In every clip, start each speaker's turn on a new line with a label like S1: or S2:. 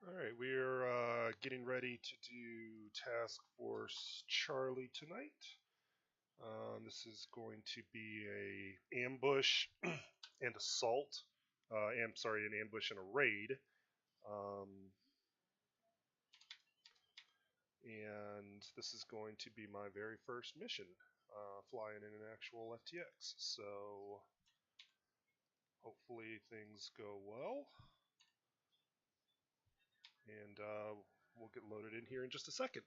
S1: Alright, we're getting ready to do Task Force Charlie tonight. This is going to be a ambush and assault. An ambush and a raid. And this is going to be my very first mission, flying in an actual FTX. So hopefully things go well. And we'll get loaded in here in just a second.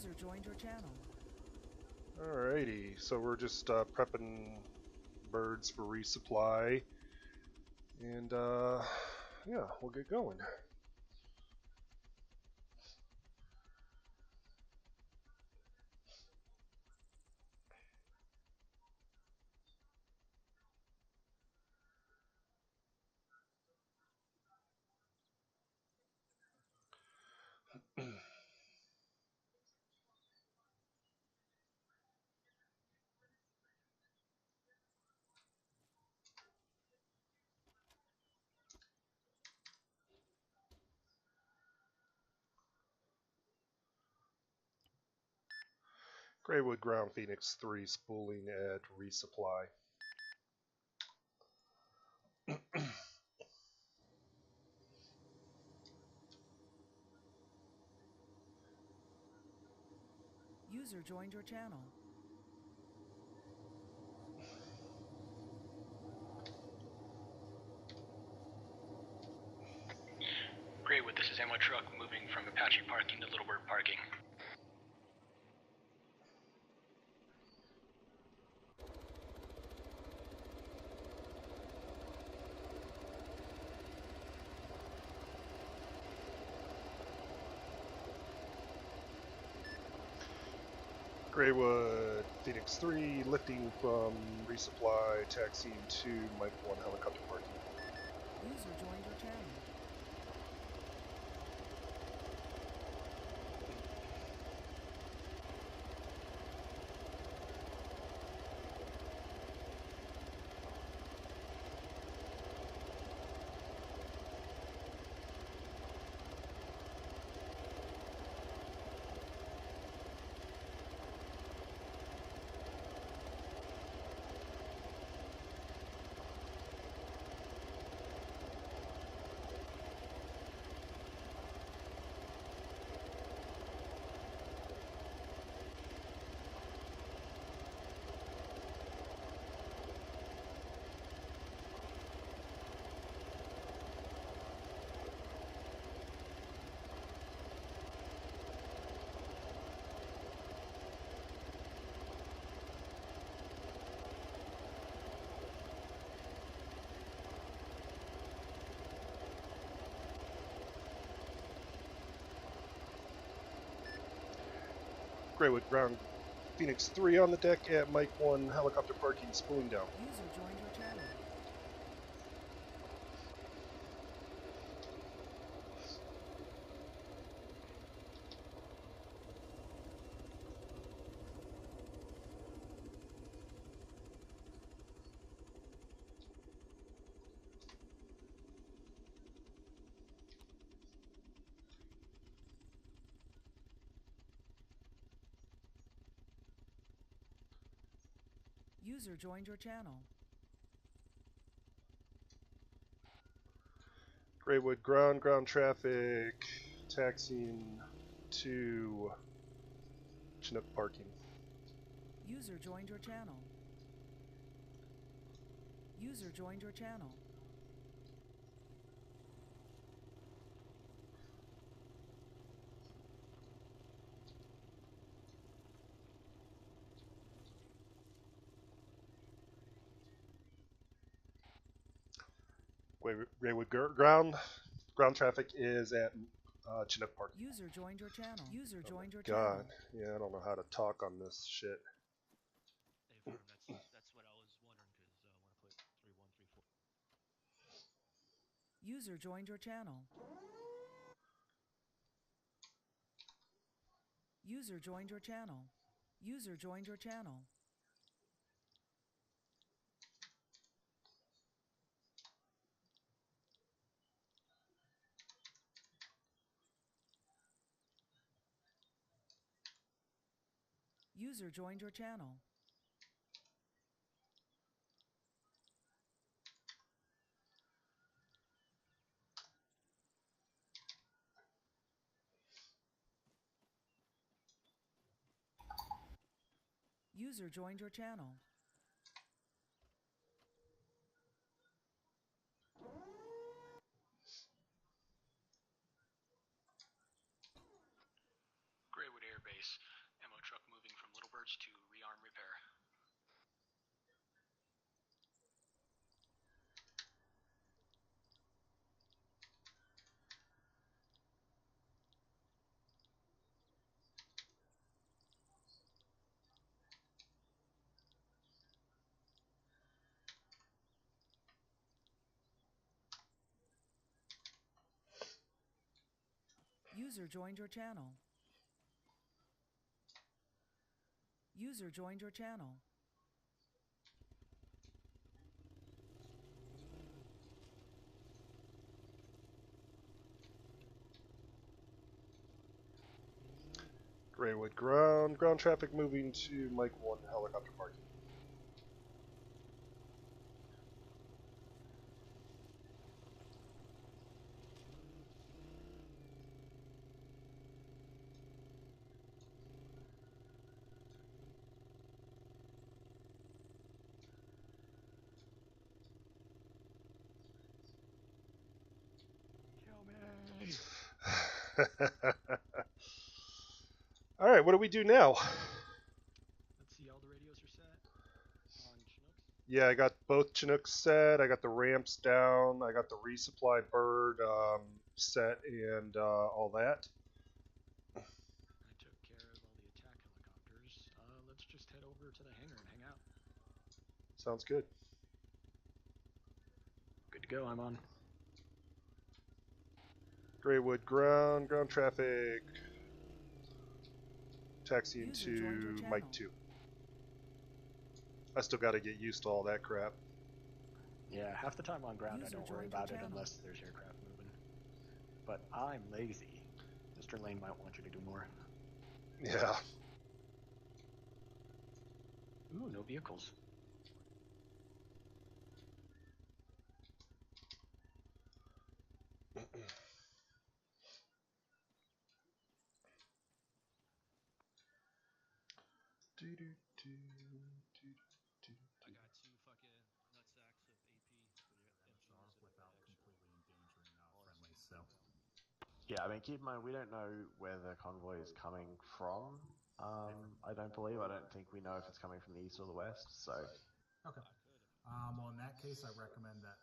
S2: User joined your channel.
S1: Alrighty, so we're just prepping birds for resupply, and yeah, we'll get going. Greywood Ground Phoenix 3 spooling at resupply.
S2: User joined your channel.
S3: Greywood, this is ammo truck moving from Apache parking to Little Bird parking.
S1: Greywood Phoenix 3 lifting from resupply, taxiing to Mike 1 helicopter parking.
S2: User joined your channel.
S1: Greywood Ground Phoenix 3 on the deck at Mike 1 helicopter parking, spooling down.
S2: User joined your channel. User joined your channel.
S1: Greywood ground traffic, taxiing to Chinook parking.
S2: User joined your channel. User joined your channel.
S1: Greywood ground traffic is at Chinook parking.
S2: User joined your channel. User joined your
S1: God,
S2: channel.
S1: yeah, I don't know how to talk on this shit.
S4: Hey, Firm, that's what I was wondering, because I want to put 3134.
S2: User joined your channel. User joined your channel. User joined your channel. User joined your channel. User joined your channel.
S3: Greywood Air Base,
S2: User joined your channel. User joined your channel.
S1: Graywood ground. Ground traffic moving to Mike 1 helicopter parking. All right, what do we do now?
S4: Let's see, all the radios are set on Chinooks.
S1: Yeah, I got both Chinooks set. I got the ramps down. I got the resupply bird set and all that.
S4: I took care of all the attack helicopters. Let's just head over to the hangar and hang out.
S1: Sounds good.
S4: Good to go, I'm on.
S1: Graywood ground. Ground traffic. Taxiing
S2: User joined your
S1: to
S2: channel.
S1: Mike 2. I still got to get used to all that crap.
S4: Yeah, half the time on ground I
S2: User
S4: don't worry
S2: joined your
S4: about it
S2: channel.
S4: unless there's aircraft moving. But I'm lazy. Mr. Lane might want you to do more.
S1: Yeah.
S4: Ooh, no vehicles. I got 2 fucking nutsacks of AP for your MSR without completely endangering friendlies, so.
S5: Yeah, I mean, keep in mind, we don't know where the convoy is coming from. I don't believe. I don't think we know if it's coming from the east or the west, so.
S6: Okay. Well, in that case, I recommend that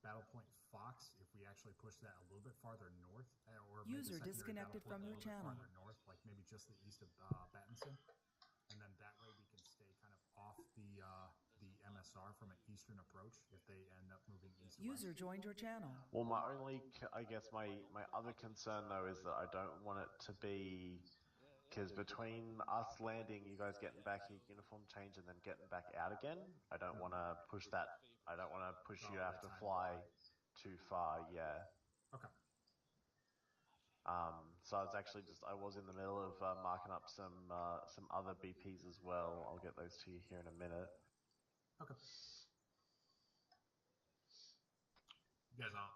S6: Battle Point Fox, if we actually push that a little bit farther north, or maybe
S2: User
S6: secondary
S2: disconnected
S6: Battle
S2: from
S6: Point
S2: your
S6: a little bit
S2: channel.
S6: farther north, like maybe just the east of Battinson, and then that way we can stay kind of off the MSR from an eastern approach if they end up moving east.
S2: User joined your channel.
S5: Well, my only, I guess my other concern, though, is that I don't want it to be, because between us landing, you guys getting back your uniform change, and then getting back out again, I don't want to push that. I don't want to push you to have to fly too far, yeah.
S6: Okay.
S5: So I was actually I was in the middle of marking up some other BPs as well. I'll get those to you here in a minute.
S6: Okay. You guys all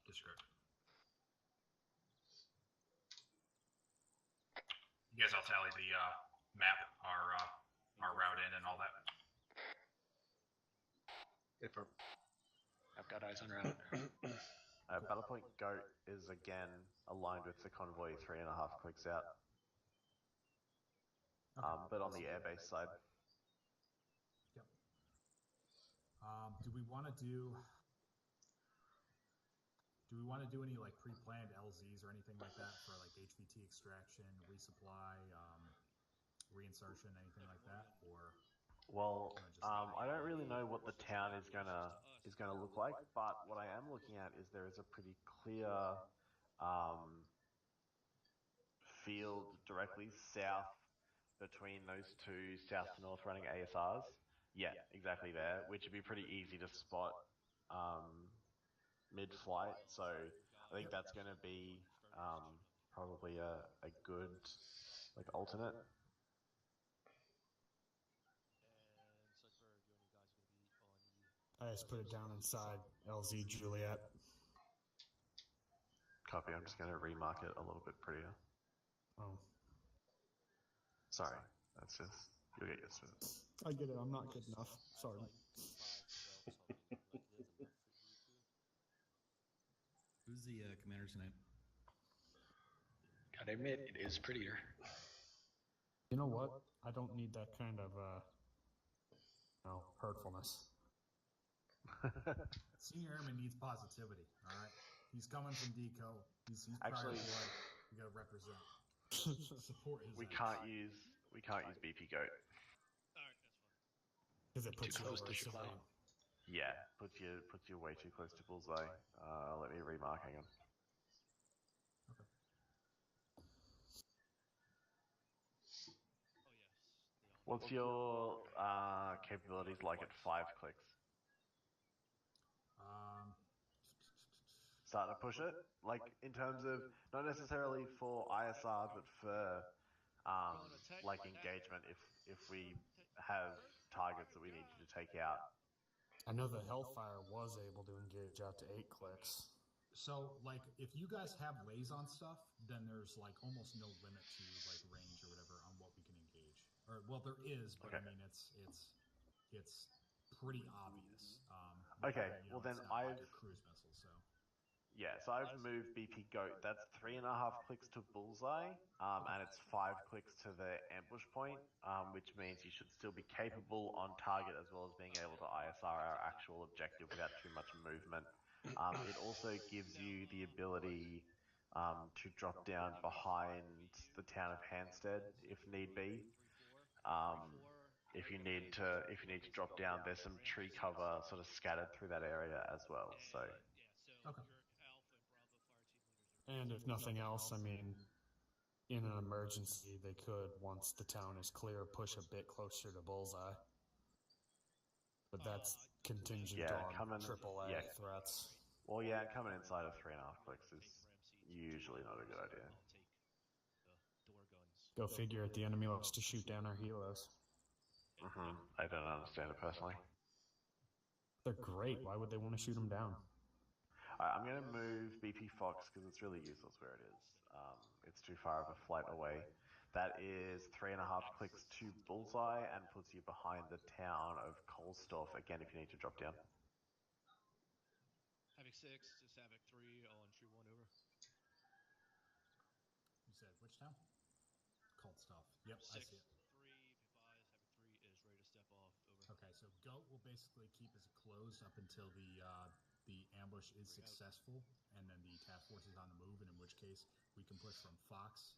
S6: descript. You guys all tally the map, our route in and all that.
S4: I've got eyes on route.
S5: Battle Point Goat is again aligned with the convoy 3.5 clicks out. But on the airbase side.
S6: Yep. Do we want to do any like pre-planned LZs or anything like that for like HVT extraction, resupply, reinsertion, anything like that, or?
S5: Well, I don't really know what the town is gonna look like, but what I am looking at is there is a pretty clear field directly south between those two south to north running ASRs. Yeah, exactly there, which would be pretty easy to spot mid-flight. So I think that's going to be probably a good like alternate.
S7: I just put it down inside LZ Juliet.
S5: Copy, I'm just going to remark it a little bit prettier.
S7: Oh.
S5: Sorry, that's just, you'll get used to it.
S7: I get it, I'm not good enough. Sorry.
S8: Who's the commander tonight?
S4: Gotta admit, it is prettier.
S7: You know what? I don't need that kind of, hurtfulness.
S6: Senior Airman needs positivity, all right? He's coming from DECO. He's
S5: Actually,
S6: blood. We gotta represent. Support his
S5: we can't use BP Goat.
S4: Alright, that's fine.
S7: Because it puts
S4: Too
S7: you
S4: close
S7: over
S4: to
S7: a civilian.
S5: Yeah, puts you way too close to bullseye. Let me remark, hang on. What's your capabilities like at 5 clicks? Starting to push it? Like, in terms of, not necessarily for ISR, but for, like, engagement if we have targets that we need you to take out.
S7: I know the Hellfire was able to engage out to 8 clicks.
S6: So, like, if you guys have liaison stuff, then there's, like, almost no limit to, like, range or whatever on what we can engage. Or, well, there is, but
S5: Okay.
S6: I mean, it's pretty obvious.
S5: Okay,
S6: you
S5: well
S6: know,
S5: then
S6: it's not like
S5: I've...
S6: your cruise missile, so.
S5: Yeah, so I've moved BP Goat. That's 3.5 clicks to bullseye, and it's 5 clicks to the ambush point, which means you should still be capable on target as well as being able to ISR our actual objective without too much movement. It also gives you the ability to drop down behind the town of Hansted if need be. If you need to drop down, there's some tree cover sort of scattered through that area as well. So.
S6: Okay.
S7: And if nothing else, I mean, in an emergency, they could, once the town is clear, push a bit closer to bullseye. But that's contingent on AAA threats.
S5: Well, yeah, coming inside of 3.5 clicks is usually not a good idea.
S7: Go figure it, the enemy loves to shoot down our helos.
S5: I don't understand it personally.
S7: They're great. Why would they want to shoot them down?
S5: I'm going to move BP Fox because it's really useless where it is. It's too far of a flight away. That is 3.5 clicks to bullseye and puts you behind the town of Kohlsdorf, again, if you need to drop down.
S9: Havoc 6 to Havoc 3 on Tree 1 over.
S6: You said which town? Cold stuff. Yep, I see it.
S9: 3, if you advise, Havoc 3 is ready to step off, over.
S6: Okay, so Goat will basically keep us closed up until the ambush is successful, and then the task force is on the move, and in which case we can push from Fox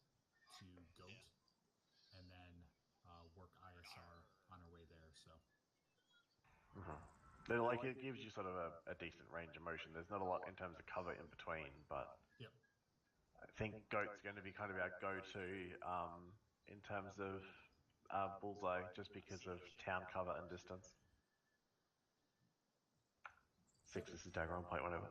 S6: to Goat, and then work ISR on our way there, so.
S5: Like, it gives you sort of a decent range of motion. There's not a lot in terms of cover in between, but
S6: yep.
S5: I think Goat's going to be kind of our go-to in terms of bullseye, just because of town cover and distance. 6, this is dagger on point, whatever.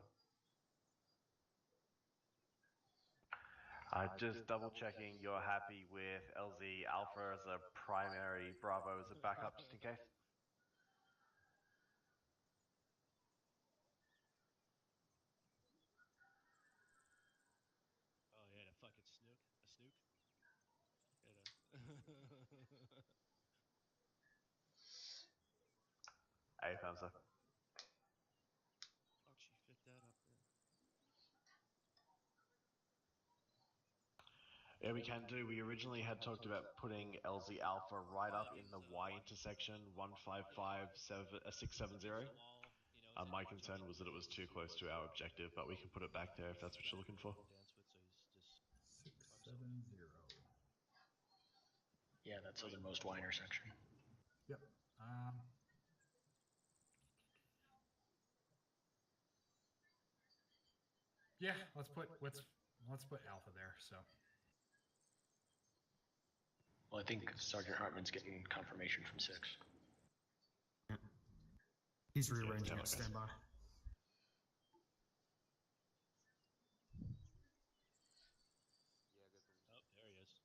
S5: Just double checking you're happy with LZ Alpha as a primary, Bravo as a backup, just in case.
S9: Oh yeah, that fucking snook. A snook?
S5: Hey, Famsa.
S9: How'd she fit that up there?
S5: Yeah, we can do. We originally had talked about putting LZ Alpha right up in the Y intersection 155-670. My concern was that it was too close to our objective, but we can put it back there if that's what you're looking for.
S6: 670.
S3: Yeah, that's like the most Y intersection.
S6: Yep. Yeah, let's put Alpha there. So.
S3: Well, I think Sergeant Hartman's getting confirmation from 6.
S7: He's rearranging it. Stand by.
S9: Oh, there he is.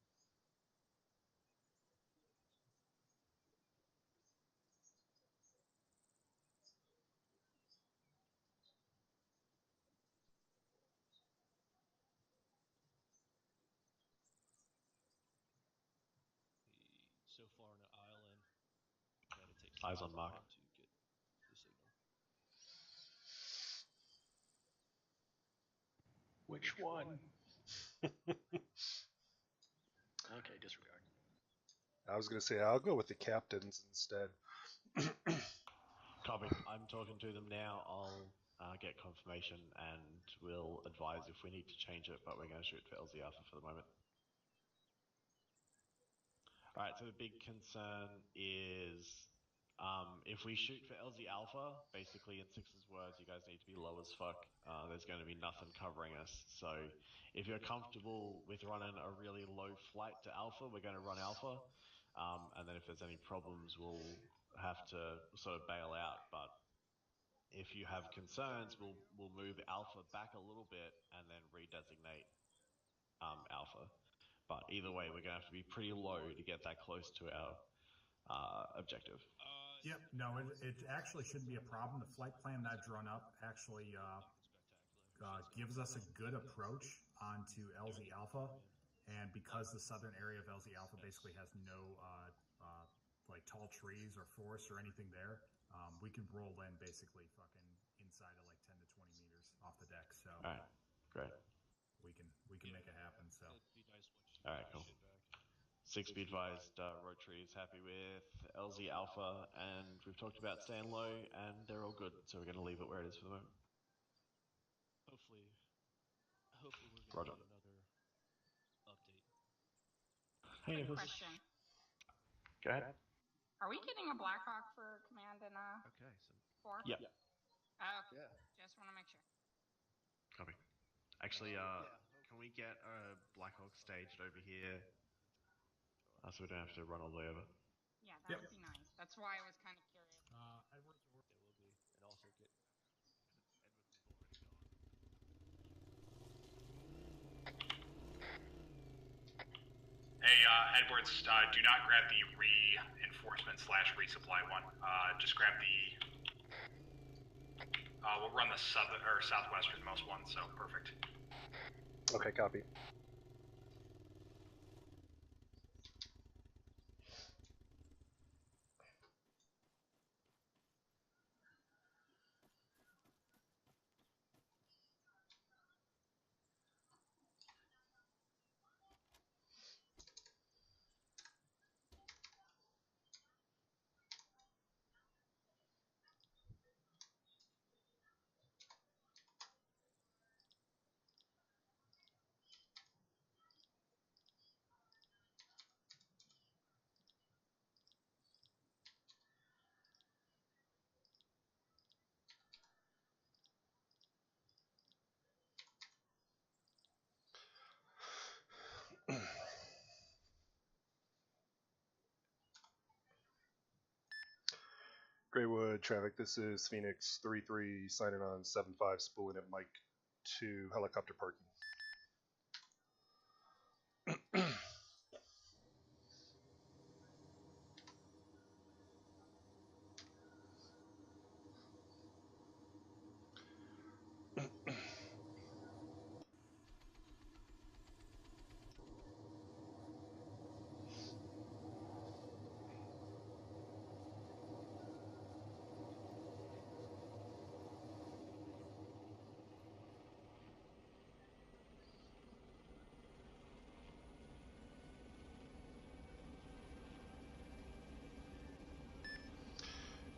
S9: He's so far on the island that it takes
S5: Eyes on Mark.
S9: to get the signal.
S3: Which one? Okay, disregard.
S1: I was going to say, I'll go with the captains instead.
S5: Copy. I'm talking to them now. I'll get confirmation and we'll advise if we need to change it, but we're going to shoot for LZ Alpha for the moment. Alright, so the big concern is if we shoot for LZ Alpha, basically in Six's words, you guys need to be low as fuck. There's going to be nothing covering us. So if you're comfortable with running a really low flight to Alpha, we're going to run Alpha. and then if there's any problems, we'll have to sort of bail out. But if you have concerns, we'll move Alpha back a little bit and then redesignate Alpha. But either way, we're going to have to be pretty low to get that close to our objective.
S6: Yep, no, it actually shouldn't be a problem. The flight plan that I've drawn up actually gives us a good approach onto LZ Alpha, and because the southern area of LZ Alpha basically has no like tall trees or forests or anything there, we can roll in basically fucking inside of like 10 to 20 meters off the deck. So
S5: all right, great.
S6: We can make it happen. So
S5: all right, cool. 6 be advised, Rotary is happy with LZ Alpha, and we've talked about staying low, and they're all good, so we're going to leave it where it is for the moment.
S9: Hopefully we're going to get
S5: Roger.
S9: another update.
S5: Hey,
S10: Quick
S5: Nicholas.
S10: question.
S5: Go ahead.
S10: Are we getting a Blackhawk for command in
S9: Okay, so
S10: 4?
S5: Yep.
S10: Okay. Just want to make sure.
S5: Copy. Actually, can we get a Blackhawk staged over here so we don't have to run all the way over?
S10: Yeah, that would be nice. That's why I was kind of curious.
S6: Edwards,
S9: it will be, and also get.
S11: Hey, Edwards, do not grab the reinforcement / resupply one. Just grab the. We'll run the southwesternmost one, so perfect.
S1: Okay, copy. Greywood traffic, this is Phoenix 3-3 signing on 7-5, spooling at Mike 2 helicopter parking.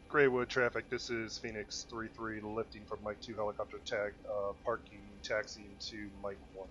S1: Greywood traffic, this is Phoenix 3-3 lifting from Mike 2 helicopter tag, parking, taxiing to Mike 1.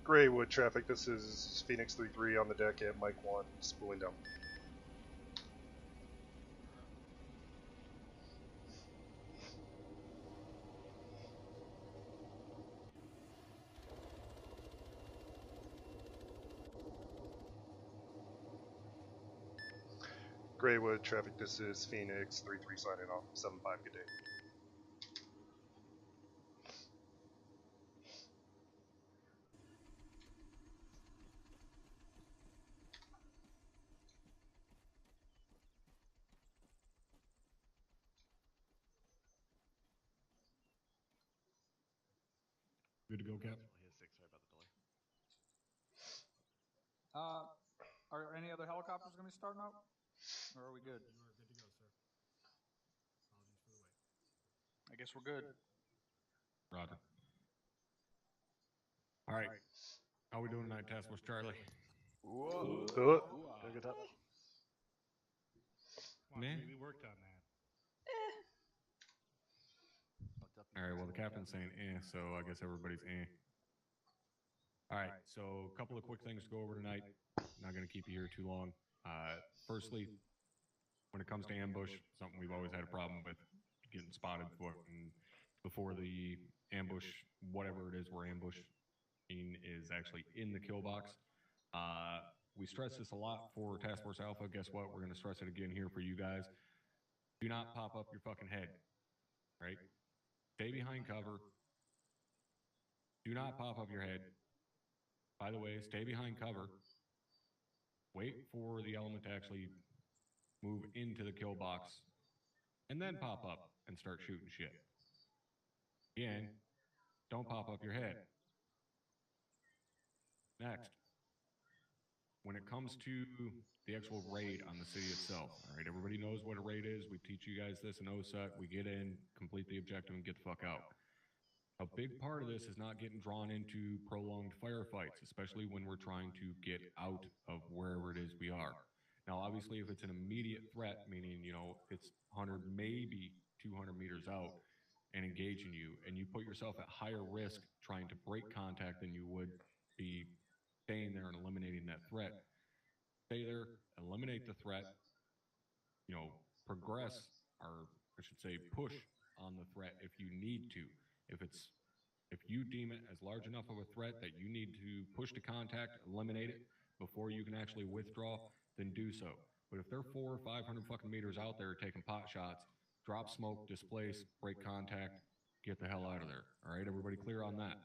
S1: Greywood traffic, this is Phoenix 3-3 on the deck at Mike 1, spooling down. Greywood traffic, this is Phoenix 3-3 signing off, 7-5, good day.
S12: Good to go, Cap?
S13: Are any other helicopters going to be starting up? Or are we good?
S6: You are good to go, sir. Apologies for the wait.
S13: I guess we're good.
S12: Roger. All right. How are we doing tonight, Task Force Charlie?
S5: Whoa.
S1: Good.
S5: Good up.
S12: Nah.
S4: We worked on that.
S12: All right, well, the captain's saying so I guess everybody's All right, so a couple of quick things to go over tonight. Not going to keep you here too long. Firstly, when it comes to ambush, something we've always had a problem with, getting spotted for. And before the ambush, whatever it is we're ambushing is actually in the kill box. We stress this a lot for Task Force Alpha. Guess what? We're going to stress it again here for you guys. Do not pop up your fucking head, right? Stay behind cover. Do not pop up your head. By the way, stay behind cover. Wait for the element to actually move into the kill box, and then pop up and start shooting shit. Again, don't pop up your head. Next, when it comes to the actual raid on the city itself, all right, everybody knows what a raid is. We teach you guys this in OSUT. We get in, complete the objective, and get the fuck out. A big part of this is not getting drawn into prolonged firefights, especially when we're trying to get out of wherever it is we are. Now, obviously, if it's an immediate threat, meaning, you know, it's 100, maybe 200 meters out and engaging you, and you put yourself at higher risk trying to break contact than you would be staying there and eliminating that threat. Stay there, eliminate the threat, you know, progress, or I should say push on the threat if you need to. If you deem it as large enough of a threat that you need to push to contact, eliminate it before you can actually withdraw, then do so. But if they're 400 or 500 fucking meters out there taking pot shots, drop smoke, displace, break contact, get the hell out of there. All right, everybody clear on that?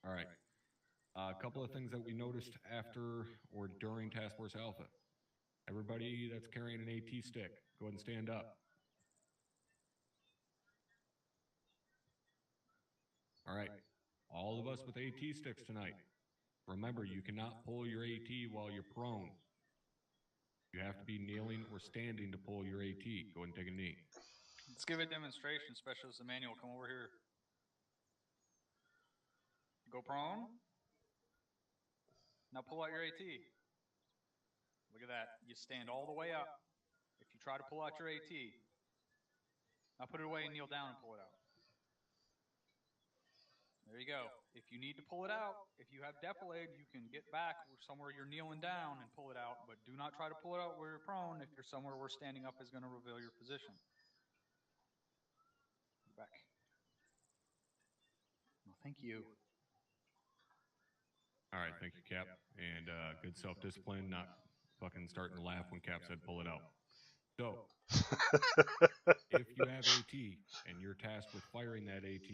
S12: All right. A couple of things that we noticed after or during Task Force Alpha. Everybody that's carrying an AT stick, go ahead and stand up. All right, all of us with AT sticks tonight. Remember, you cannot pull your AT while you're prone. You have to be kneeling or standing to pull your AT. Go ahead and take a knee.
S13: Let's give a demonstration. Specialist Emmanuel, come over here. Go prone. Now pull out your AT. Look at that. You stand all the way up. If you try to pull out your AT, now put it away and kneel down and pull it out. There you go. If you need to pull it out, if you have defilade, you can get back somewhere you're kneeling down and pull it out, but do not try to pull it out where you're prone if you're somewhere where standing up is going to reveal your position. Back. Well, thank you.
S12: All right, thank you, Cap. And good self-discipline, not fucking starting to laugh when Cap said pull it out. So, if you have AT and you're tasked with firing that AT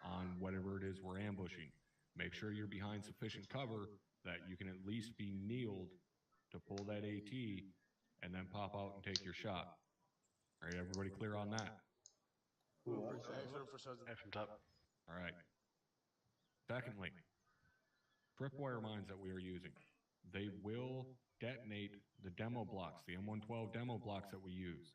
S12: on whatever it is we're ambushing, make sure you're behind sufficient cover that you can at least be kneeled to pull that AT and then pop out and take your shot. All right, everybody clear on that? All right. Secondly, tripwire mines that we are using, they will detonate the demo blocks, the M112 demo blocks that we use.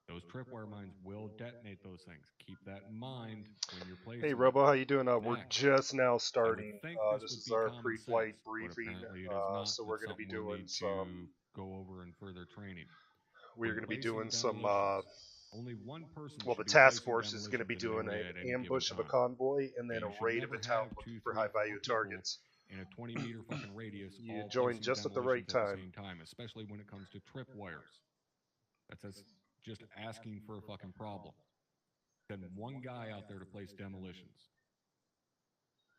S12: Those tripwire mines will detonate those things. Keep that in mind when you're placing.
S1: Hey, Robo, how you doing? We're just now starting. This is our pre-flight briefing. So we're going to be doing some.
S12: Go over in further training.
S1: We're going to be doing some.
S12: Only one person.
S1: Well, the task force is going to be doing an ambush of a convoy and then a raid of a town looking for high-value targets.
S12: In a 20-meter fucking radius.
S1: You joined just at the right time.
S12: Especially when it comes to tripwires. That's just asking for a fucking problem. Send one guy out there to place demolitions.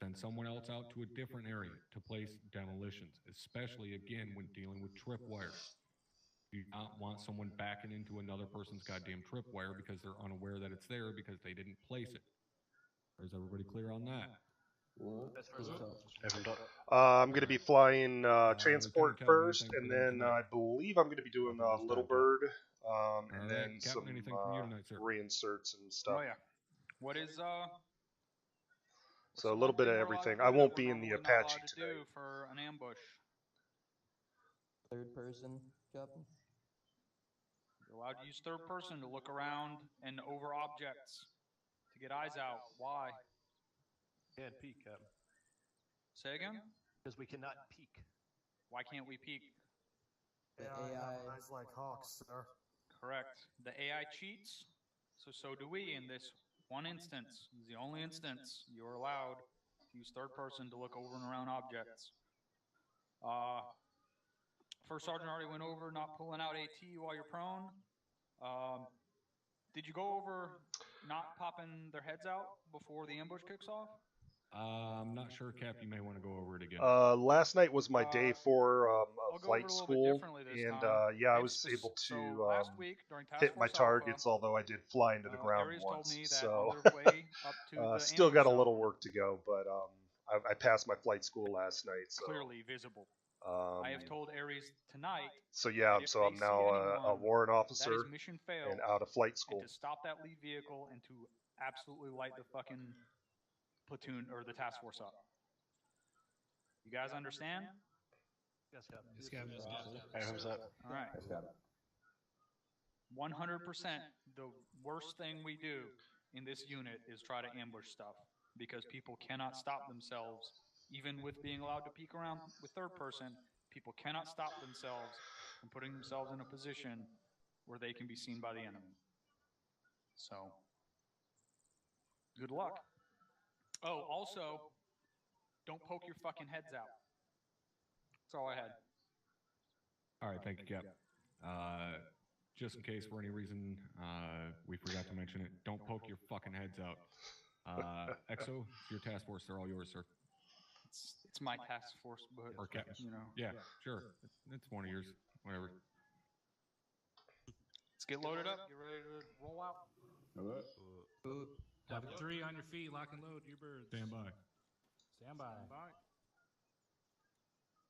S12: Send someone else out to a different area to place demolitions, especially again when dealing with tripwires. You do not want someone backing into another person's goddamn tripwire because they're unaware that it's there because they didn't place it. Is everybody clear on that?
S1: I'm going to be flying transport first, and then I believe I'm going to be doing Little Bird, and then some reinserts and stuff.
S13: Oh, yeah. What is
S1: So a little bit of everything. I won't be in the Apache today.
S13: Do for an ambush.
S14: Third person, Captain.
S13: You're allowed to use third person to look around and over objects to get eyes out. Why?
S9: And peek, Captain.
S13: Say again?
S9: Because we cannot peek.
S13: Why can't we peek?
S7: The AI eyes like hawks, sir.
S13: Correct. The AI cheats, so do we in this one instance. It's the only instance you're allowed to use third person to look over and around objects. First Sergeant already went over not pulling out AT while you're prone. Did you go over not popping their heads out before the ambush kicks off?
S12: I'm not sure, Cap. You may want to go over it again.
S1: Last night was my day for flight school, and yeah, I was able to hit my targets, although I did fly into the ground once. So still got a little work to go, but I passed my flight school last night. So
S13: clearly visible. I have told Ares tonight.
S1: So yeah, so I'm now a warrant officer
S13: mission failed,
S1: and out of flight school.
S13: And to stop that lead vehicle and to absolutely light the fucking platoon or the task force up. You guys understand?
S9: Yes, Captain.
S8: Yes, Captain.
S9: Hands up.
S13: All right. 100%. The worst thing we do in this unit is try to ambush stuff because people cannot stop themselves. Even with being allowed to peek around with third person, people cannot stop themselves from putting themselves in a position where they can be seen by the enemy. So, good luck. Oh, also, don't poke your fucking heads out. That's all I had.
S12: All right, thank you, Cap. Just in case for any reason we forgot to mention it, don't poke your fucking heads out. EXO, your task force, they're all yours, sir.
S13: It's my task force, but
S12: or Cap,
S13: you know.
S12: Yeah, sure. It's one of yours. Whatever.
S13: Let's get loaded up. Get ready to roll out.
S8: Have 3 on your feet. Lock and load. Your birds.
S12: Stand by.
S7: Stand by.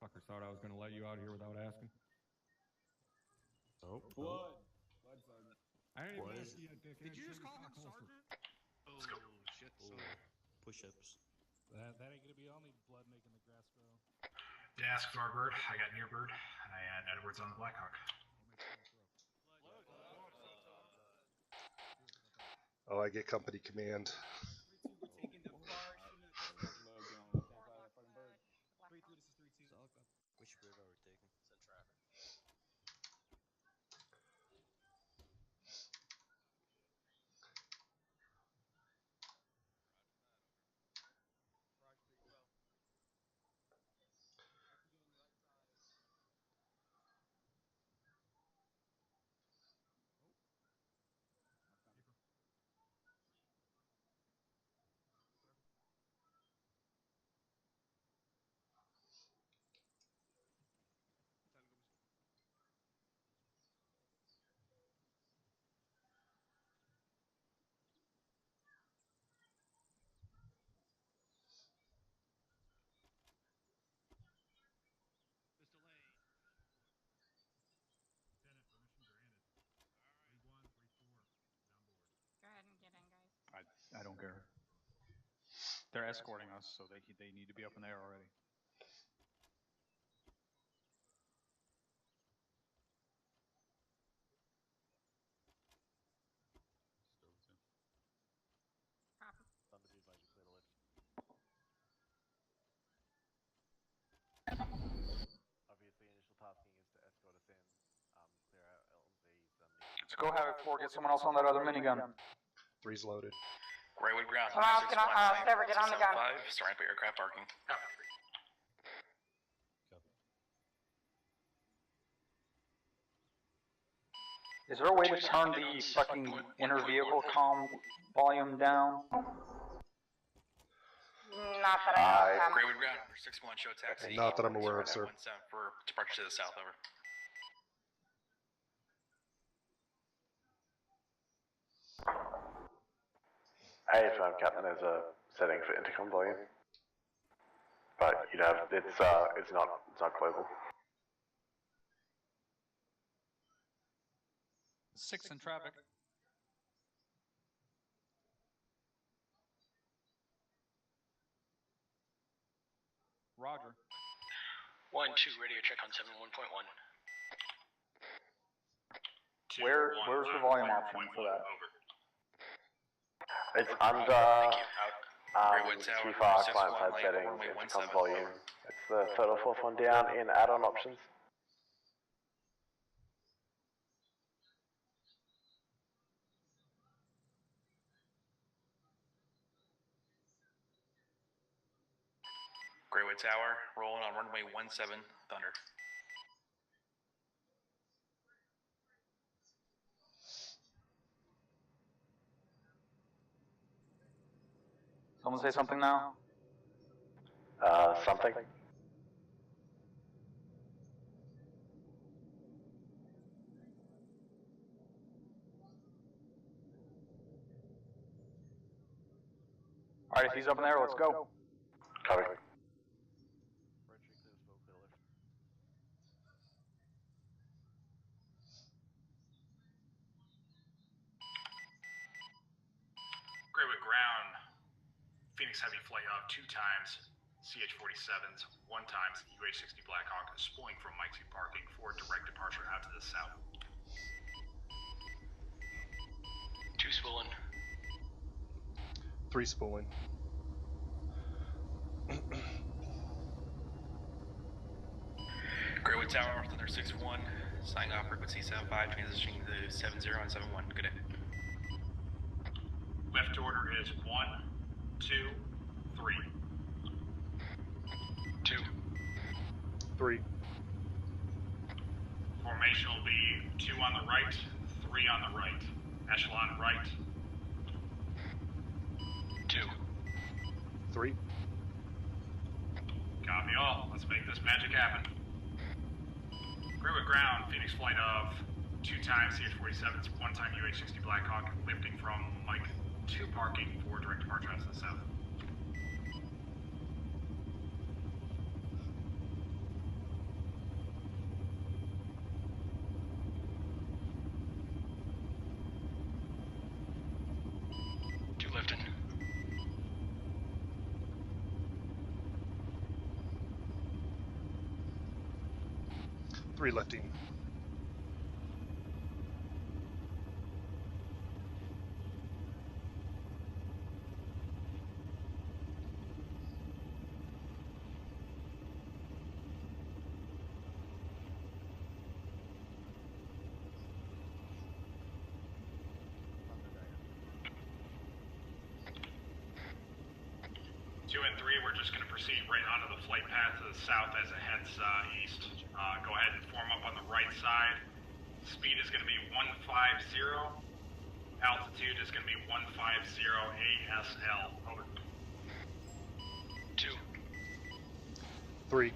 S12: Fuckers thought I was going to let you out here without asking.
S9: Oh.
S12: Blood. I didn't even ask you yet, dickhead.
S13: Did you just call him Sergeant?
S9: Let's go.
S8: Shit.
S9: Push-ups.
S8: That ain't gonna be only blood making the grass grow.
S11: Dask Starbird, I got Nearbird, and Edwards on the Blackhawk.
S1: Oh, I get company command.
S9: Which bird are we taking? Send traffic.
S10: Go ahead and get in, guys.
S13: I don't care. They're escorting us, so they need to be up in there already.
S10: Copy.
S5: Somebody advise you clear the lift. Obviously, initial tasking is to escort us in, clear out LMZs.
S13: So go have it for get someone else on that other minigun.
S1: 3's loaded.
S3: Graywood ground.
S10: Someone else get on, Stavro, get on the gun.
S3: 5, starting up at aircraft parking.
S13: Is there a way to turn the fucking inner vehicle comm volume down?
S10: Not that I know.
S3: Graywood ground, 6-1, show taxi.
S1: Not that I'm aware of, sir.
S3: 17 for departure to the south, over.
S5: Hey, it's Captain. There's a setting for intercom volume, but you'd have it's not global.
S13: 6 in traffic. Roger.
S3: 1-2, radio check on 71.1.
S14: Where's the volume option for that?
S5: It's under too far client side settings, intercom volume. It's the third or fourth one down in add-on options.
S15: Greywood Tower, rolling on runway 17, Thunder.
S14: Someone say something now?
S5: Something?
S14: Alright, if he's up in there, let's go.
S5: Copy.
S11: Greywood ground, Phoenix Heavy flight up 2 times, CH-47s, 1 times, UH-60 Blackhawk spooling from Mike 2 parking for direct departure out to the south.
S3: 2 spooling.
S1: 3 spooling.
S15: Greywood Tower, Thunder 6-1, signing off frequency 75, transitioning to 70 and 71. Good day.
S11: Left order is 1, 2, 3.
S3: 2.
S1: 3.
S11: Formation will be 2 on the right, 3 on the right. Echelon right.
S3: 2.
S1: 3.
S11: Copy all. Let's make this magic happen. Greywood ground, Phoenix flight of 2 times CH-47s, 1 time UH-60 Blackhawk, lifting from Mike 2 parking for direct departure out to the south.
S3: Lifting.
S1: 3 lifting.
S11: Two and 3, we're just going to proceed right onto the flight path to the south as it heads east. Go ahead and form up on the right side. Speed is going to be 150. Altitude is going to be 150 ASL. Over.
S3: 2.
S1: 3.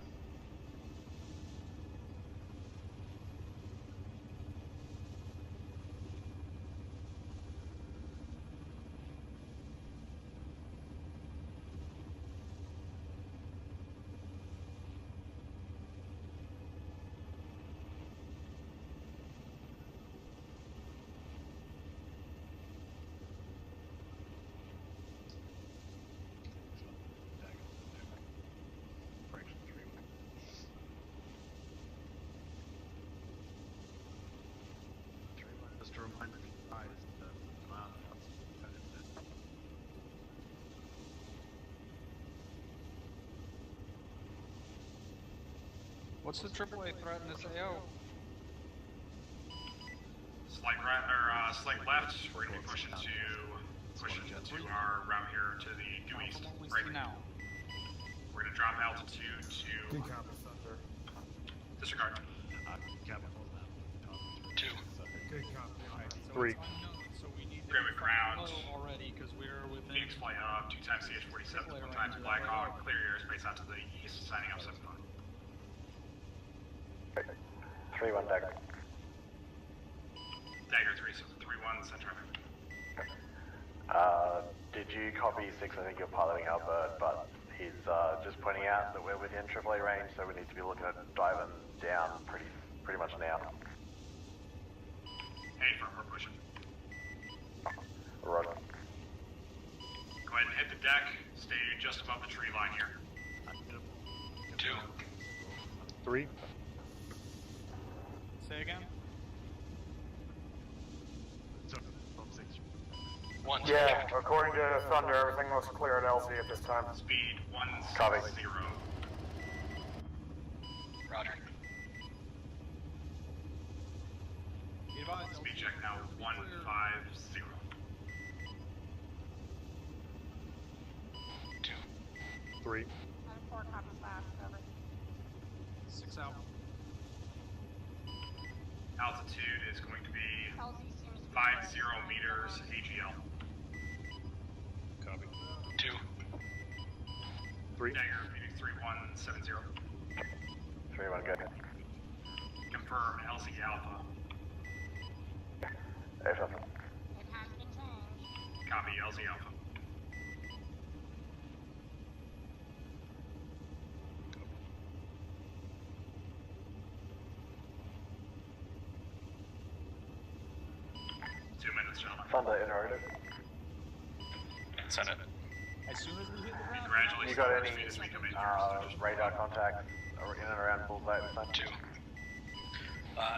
S5: Just a reminder, guys, the demand
S13: What's the AAA threat in this AO?
S11: Slight right or slight left. We're going to be pushing to our route here to the due east. Right
S13: now.
S11: We're going to drop altitude to.
S7: Good copy, Thunder.
S11: Disregard.
S5: Capital.
S3: 2.
S7: Good copy.
S13: Alright, so
S1: 3.
S13: it's unknown, so we need to
S11: Greywood ground.
S13: already because we're within.
S11: Phoenix flight up 2 times CH-47, 1 times Blackhawk. Clear your airspace out to the east. Signing up 75.
S5: 3-1 Dagger.
S11: Dagger 3, so 3-1, send traffic.
S5: Did you copy 6? I think you're piloting our bird, but he's just pointing out that we're within AAA range, so we need to be looking at diving down pretty much now.
S11: Hey, firm, we're pushing.
S5: Roger.
S11: Go ahead and hit the deck. Stay just above the tree line here.
S1: 3.
S13: Say again?
S3: 1.
S14: Yeah, according to Thunder, everything looks clear at LZ at this time.
S11: Speed 160.
S14: Copy.
S3: Roger.
S11: Speed check now 150.
S3: 2.
S1: 3.
S10: 4 copies last, over.
S13: 6 out.
S11: Altitude is going to be
S10: LZ seems to be
S11: 50 meters AGL.
S12: Copy.
S3: 2.
S1: 3.
S11: Dagger, Phoenix 3170.
S14: 3-1, good.
S11: Confirm LZ Alpha.
S14: Hey, Alpha.
S10: It has been changed.
S11: Copy LZ Alpha.
S14: Thunder interrogative.
S15: Send it.
S13: As soon as we hit the ground,
S11: Congratulations.
S14: You got any radar contact in and around Bullseye at this time?
S15: 2.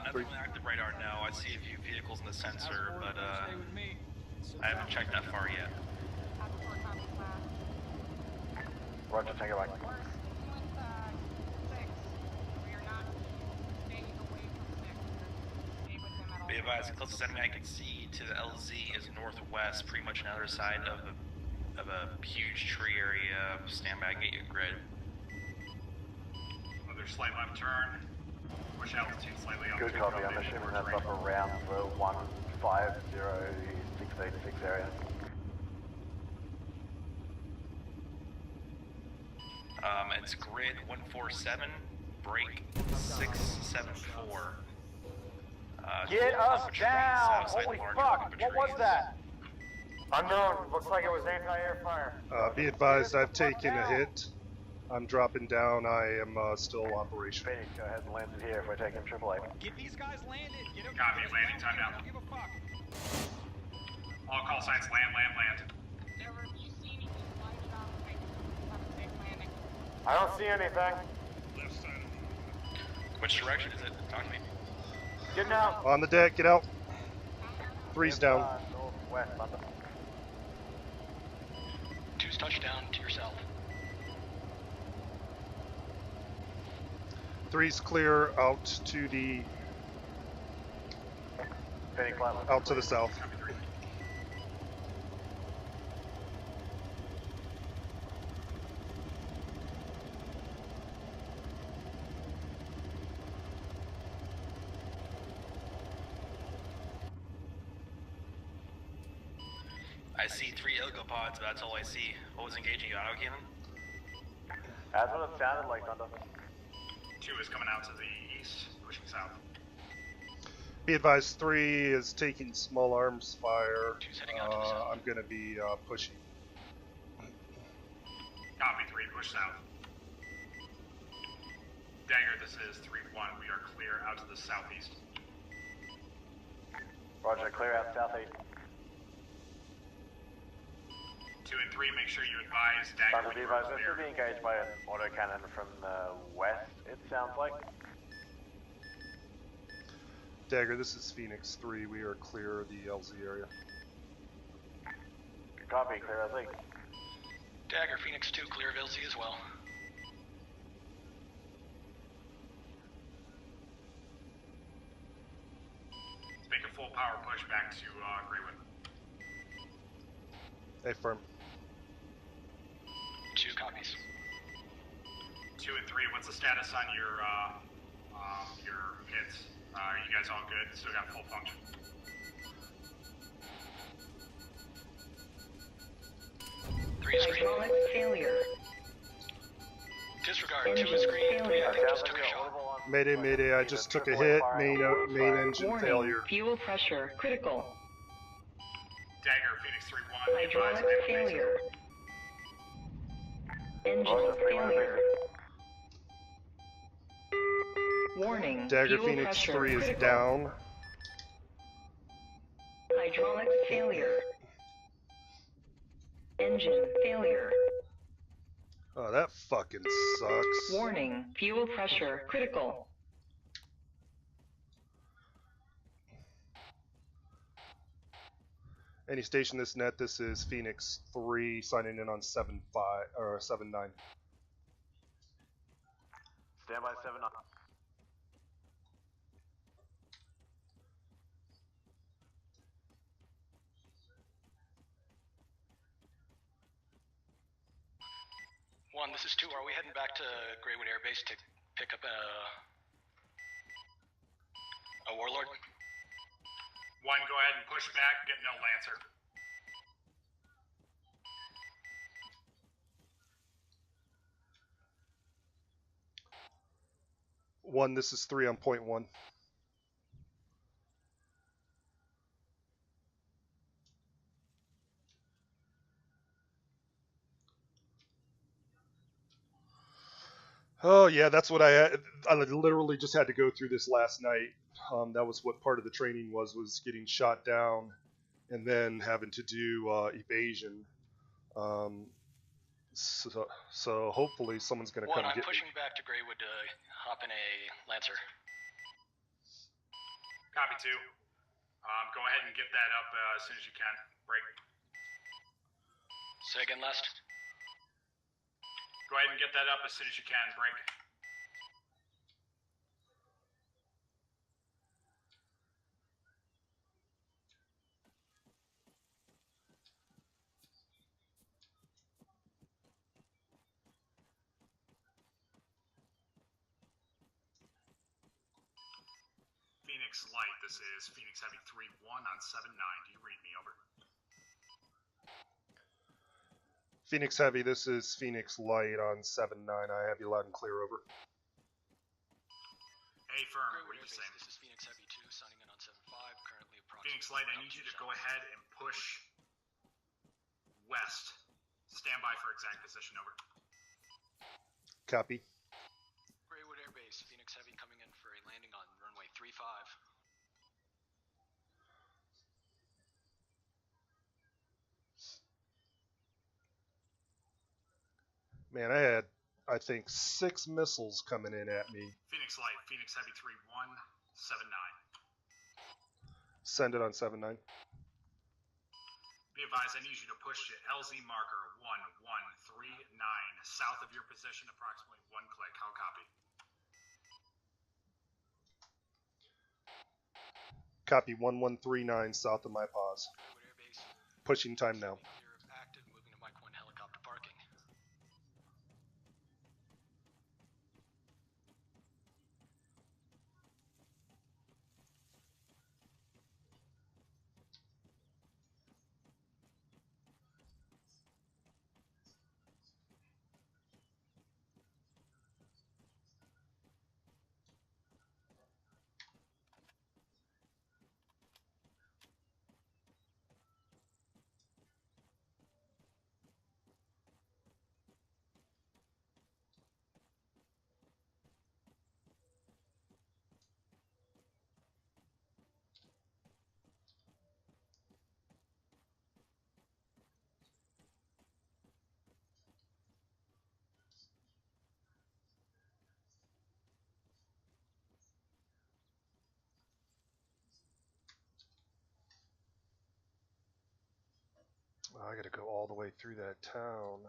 S15: Nothing on active radar now. I see a few vehicles in the sensor, but
S13: stay with me.
S15: I haven't checked that far yet.
S10: Have 4 copies last.
S14: Roger, take it back.
S10: We're sticking with 6. We are not staying away from 6. We're stay with them at all.
S15: Be advised, the closest enemy I can see to the LZ is northwest, pretty much on the other side of a huge tree area. Stand by, get your grid.
S11: Another slight left turn. Push altitude slightly up.
S14: Good copy, I'm assuming that's up around the 150686 area.
S15: It's grid 147, break 674.
S14: Get us down! Holy fuck! What was that? Unknown. Looks like it was anti-air fire.
S1: Be advised, I've taken a hit. I'm dropping down. I am still operational.
S14: Phoenix, go ahead and land it here if we're taking AAA.
S13: Get these guys landed. Get them.
S11: Copy, landing time now.
S13: Don't give a fuck.
S11: All call signs, land.
S10: Never, if you see anything, light it up. Have a safe landing.
S14: I don't see anything.
S12: Left side of
S15: Which direction is it? Talk to me.
S14: Getting out.
S1: On the deck, get out. 3's down.
S14: Northwest, Thunder.
S3: 2's touchdown to yourself.
S1: 3's clear out to the
S14: Phoenix Flatland.
S1: out to the south.
S15: I see 3 Ilgo pods, but that's all I see. What was engaging you, auto cannon?
S14: That's what it sounded like, Thunder.
S11: 2 is coming out to the east, pushing south.
S1: Be advised, 3 is taking small arms fire.
S3: 2's heading out to the south.
S1: I'm gonna be pushing.
S11: Copy 3, push south. Dagger, this is 3-1. We are clear out to the southeast.
S14: Roger, clear out southeast.
S11: 2 and 3, make sure you advise Dagger
S14: Thunder,
S11: when
S14: be
S11: you are
S14: advised, this
S11: clear.
S14: will be engaged by an autocannon from the west, it sounds like.
S1: Dagger, this is Phoenix 3. We are clear of the LZ area.
S14: Copy, clear LZ.
S3: Dagger, Phoenix 2, clear of LZ as well.
S11: Let's make a full power push back to Greywood.
S1: Affirm.
S3: 2 copies.
S11: 2 and 3, what's the status on your hits? Are you guys all good? Still got full function.
S16: Hydraulic failure.
S3: Disregard. 2 is green. 3 I think just took a shot.
S1: Mayday, mayday, I just took a hit. Main engine
S16: Warning.
S1: failure.
S16: Fuel pressure critical.
S11: Dagger, Phoenix 3-1.
S16: Hydraulic failure. Engine failure. Warning.
S1: Dagger,
S16: Fuel
S1: Phoenix
S16: pressure
S1: 3 is
S16: critical.
S1: down.
S16: Hydraulic failure. Engine failure.
S1: Oh, that fucking sucks.
S16: Warning, fuel pressure critical.
S1: Any station this net, this is Phoenix 3 signing in on 7-5 or 7-9.
S5: Stand by 7-9.
S3: One, this is 2. Are we heading back to Greywood Air Base to pick up a warlord?
S11: 1, go ahead and push back, get no Lancer.
S1: One, this is 3 on point 1. Oh yeah, that's what I had. I literally just had to go through this last night. That was what part of the training was getting shot down, and then having to do evasion. So hopefully someone's gonna come
S3: I'm
S1: get
S3: pushing
S1: me.
S3: back to Greywood to hop in a Lancer.
S11: Copy 2. Go ahead and get that up as soon as you can. Break.
S3: Say again, last.
S11: Go ahead and get that up as soon as you can. Break. Phoenix Light, this is Phoenix Heavy 3-1 on 7-9. Do you read me? Over.
S1: Phoenix Heavy, this is Phoenix Light on 7-9. I have you loud and clear. Over.
S11: Hey, firm. What are you saying?
S3: This is Phoenix Heavy 2, signing in on 7-5. Currently approximately.
S11: Phoenix Light, I need you to go ahead and push west. Stand by for exact position. Over.
S1: Copy.
S3: Greywood Air Base, Phoenix Heavy coming in for a landing on runway 35.
S1: Man, I had, I think, 6 missiles coming in at me.
S11: Phoenix Light, Phoenix Heavy 3-1, 7-9.
S1: Send it on 7-9.
S11: Be advised, I need you to push to LZ marker 1139, south of your position, approximately 1 click. How copy?
S1: Copy 1139 south of my pause. Pushing time now.
S3: Active, moving to Mike 1 helicopter parking.
S1: I gotta go all the way through that town.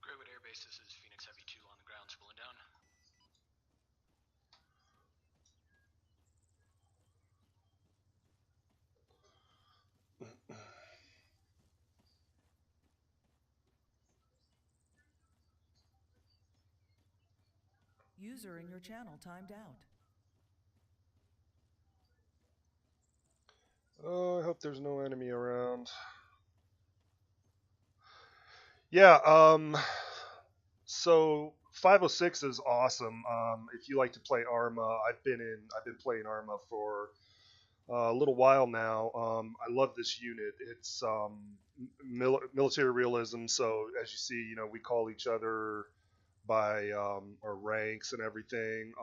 S3: Greywood Air Base, this is Phoenix Heavy 2 on the ground, spooling down.
S2: User in your channel timed out.
S1: Oh, I hope there's no enemy around. Yeah, so 506 is awesome. If you like to play ArmA, I've been playing ArmA for a little while now. I love this unit. It's military realism, so as you see, you know, we call each other by our ranks and everything.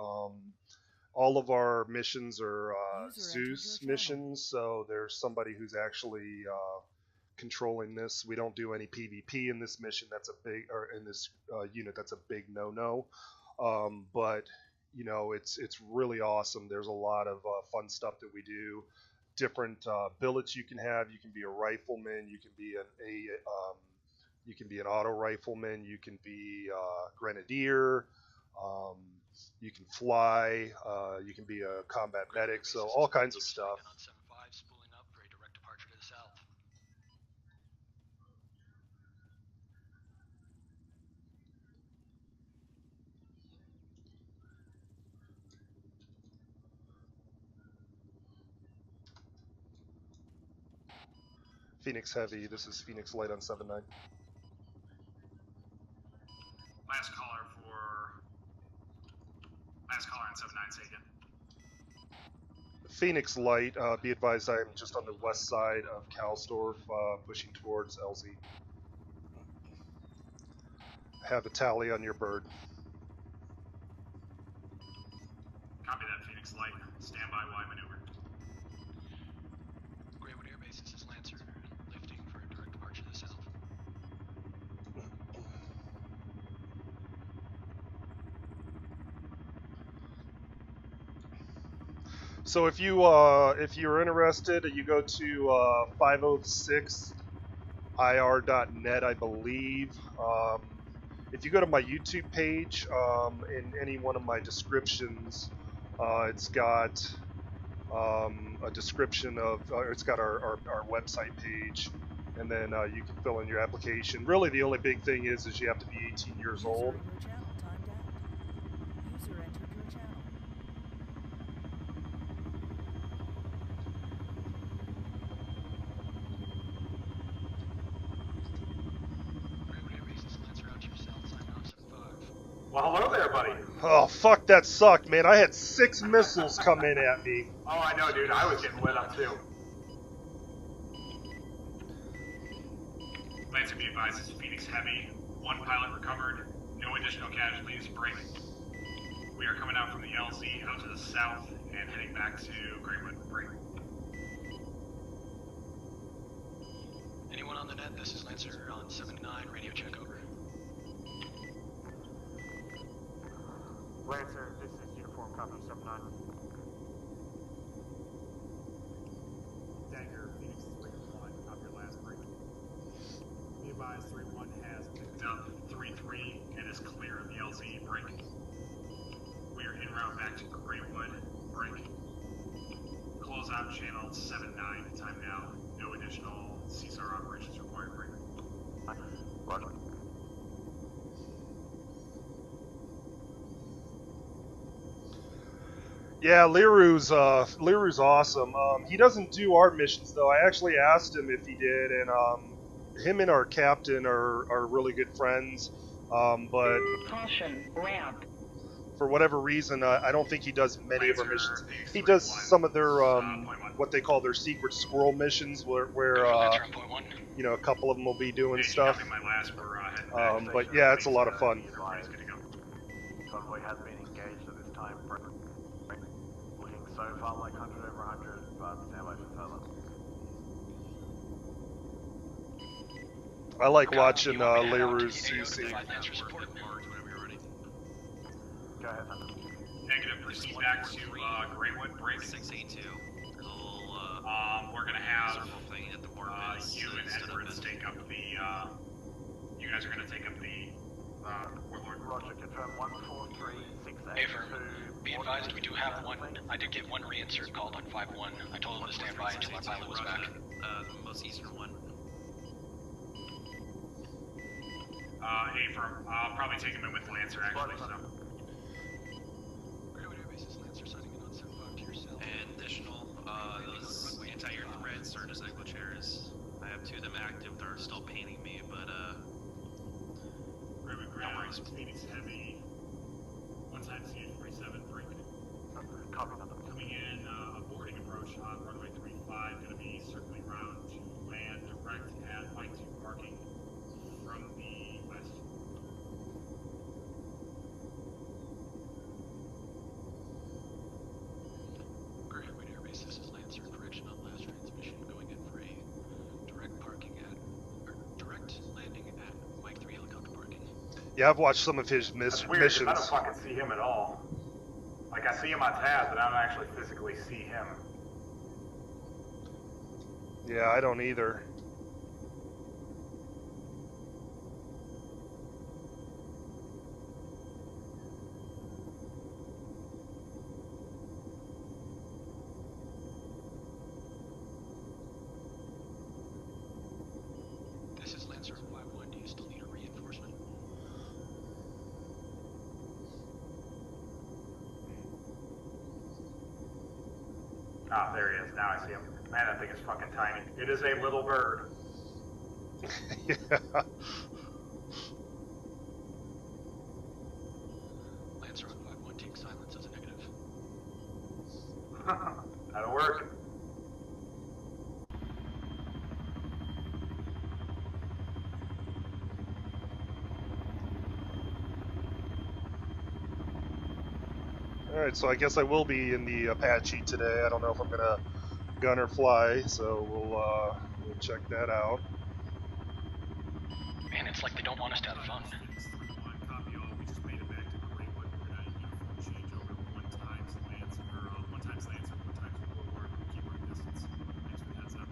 S1: all of our missions are Zeus missions, so there's somebody who's actually controlling this. We don't do any PvP in this mission. That's a big, or in this unit, that's a big no-no. But you know, it's really awesome. There's a lot of fun stuff that we do. Different billets you can have. You can be a rifleman. You can be you can be an auto rifleman. You can be grenadier. You can fly. You can be a combat medic. So all kinds of stuff. Phoenix Heavy, this is Phoenix Light on 7-9.
S11: Last caller on 7-9, say again.
S1: Phoenix Light, be advised I'm just on the west side of Kalsdorf, pushing towards LZ. Have a tally on your bird.
S11: Copy that, Phoenix Light. Stand by while I maneuver.
S3: Graywood Air Base, this is Lancer, lifting for a direct departure to the south.
S1: So if you're interested, you go to 506ir.net, I believe. If you go to my YouTube page, in any one of my descriptions, it's got a description of, it's got our website page, and then you can fill in your application. Really, the only big thing is you have to be 18 years old.
S2: User in your channel timed out. User entered your channel.
S11: Well, hello there, buddy.
S1: Oh, fuck, that sucked, man. I had 6 missiles come in at me.
S11: Oh, I know, dude. I was getting lit up, too. Lancer, be advised, this is Phoenix Heavy. 1 pilot recovered. No additional casualties. Break. We are coming out from the LZ out to the south and heading back to Greenwood. Break.
S3: Anyone on the net? This is Lancer on 7-9. Radio check over.
S14: Lancer, this is Uniform Copy 7-9.
S6: Dagger, Phoenix 3-1, copy your last break. Be advised, 3-1 has picked
S11: up 3-3 and is clear of the LZ. Break. We are en route back to Greenwood. Break. Close out channel 7-9. Time now. No additional CSAR operations required. Break.
S14: Roger.
S1: Yeah, Liru's awesome. He doesn't do our missions though. I actually asked him if he did, and him and our captain are really good friends. But
S16: Caution, ramp.
S1: For whatever reason, I don't think he does many of our missions. He does some of their what they call their secret squirrel missions, where you know, a couple of them will be doing stuff. But yeah, it's a lot of fun.
S5: Convoy has been engaged at this time. Looking so far like 100 over 100, but stand by for further.
S1: I like watching Liru's CC.
S5: Go ahead, Thunder.
S11: Negative, proceed back to Greenwood. Break. 682. There's a little, we're gonna have thing at the you and Edward take up the, you guys are gonna take up the, Warlord.
S5: Roger, confirm 14368.
S3: Hey, firm. Be advised, we do have one. I did get one reinsert called on 5-1. I told him to stand by until my pilot was back.
S15: The most eastern one.
S11: Hey, firm. I'll probably take him in with Lancer, actually, so.
S15: And additional, those anti-air threats, Certus Echo chairs. I have 2 of them active. They're still painting me, but
S11: Ground, Phoenix Heavy. 1 time CH-47, break.
S5: Copy that.
S11: Coming in, a boarding approach on runway 35, gonna be circling around to land direct at Mike 2 parking from the west.
S1: Yeah, I've watched some of his
S11: That's weird,
S1: missions.
S11: I don't fucking see him at all. Like, I see him on tabs, but I don't actually physically see him.
S1: Yeah, I don't either.
S3: This is Lancer 5-1. Do you still need a reinforcement?
S11: Ah, there he is. Now I see him. Man, that thing is fucking tiny. It is a little bird.
S1: Yeah.
S3: Lancer on 5-1 takes silence as a negative.
S11: That'll work.
S1: Alright, so I guess I will be in the Apache today. I don't know if I'm gonna gunner fly, so we'll check that out.
S3: Man, it's like they don't want us to have fun.
S6: Phoenix 3-1, copy all. We just made it back to Greenwood. We're gonna uniform change over to 1 times Lancer, 1 times Lancer, 1 times Warlord. Keep our distance. Thanks for the heads up.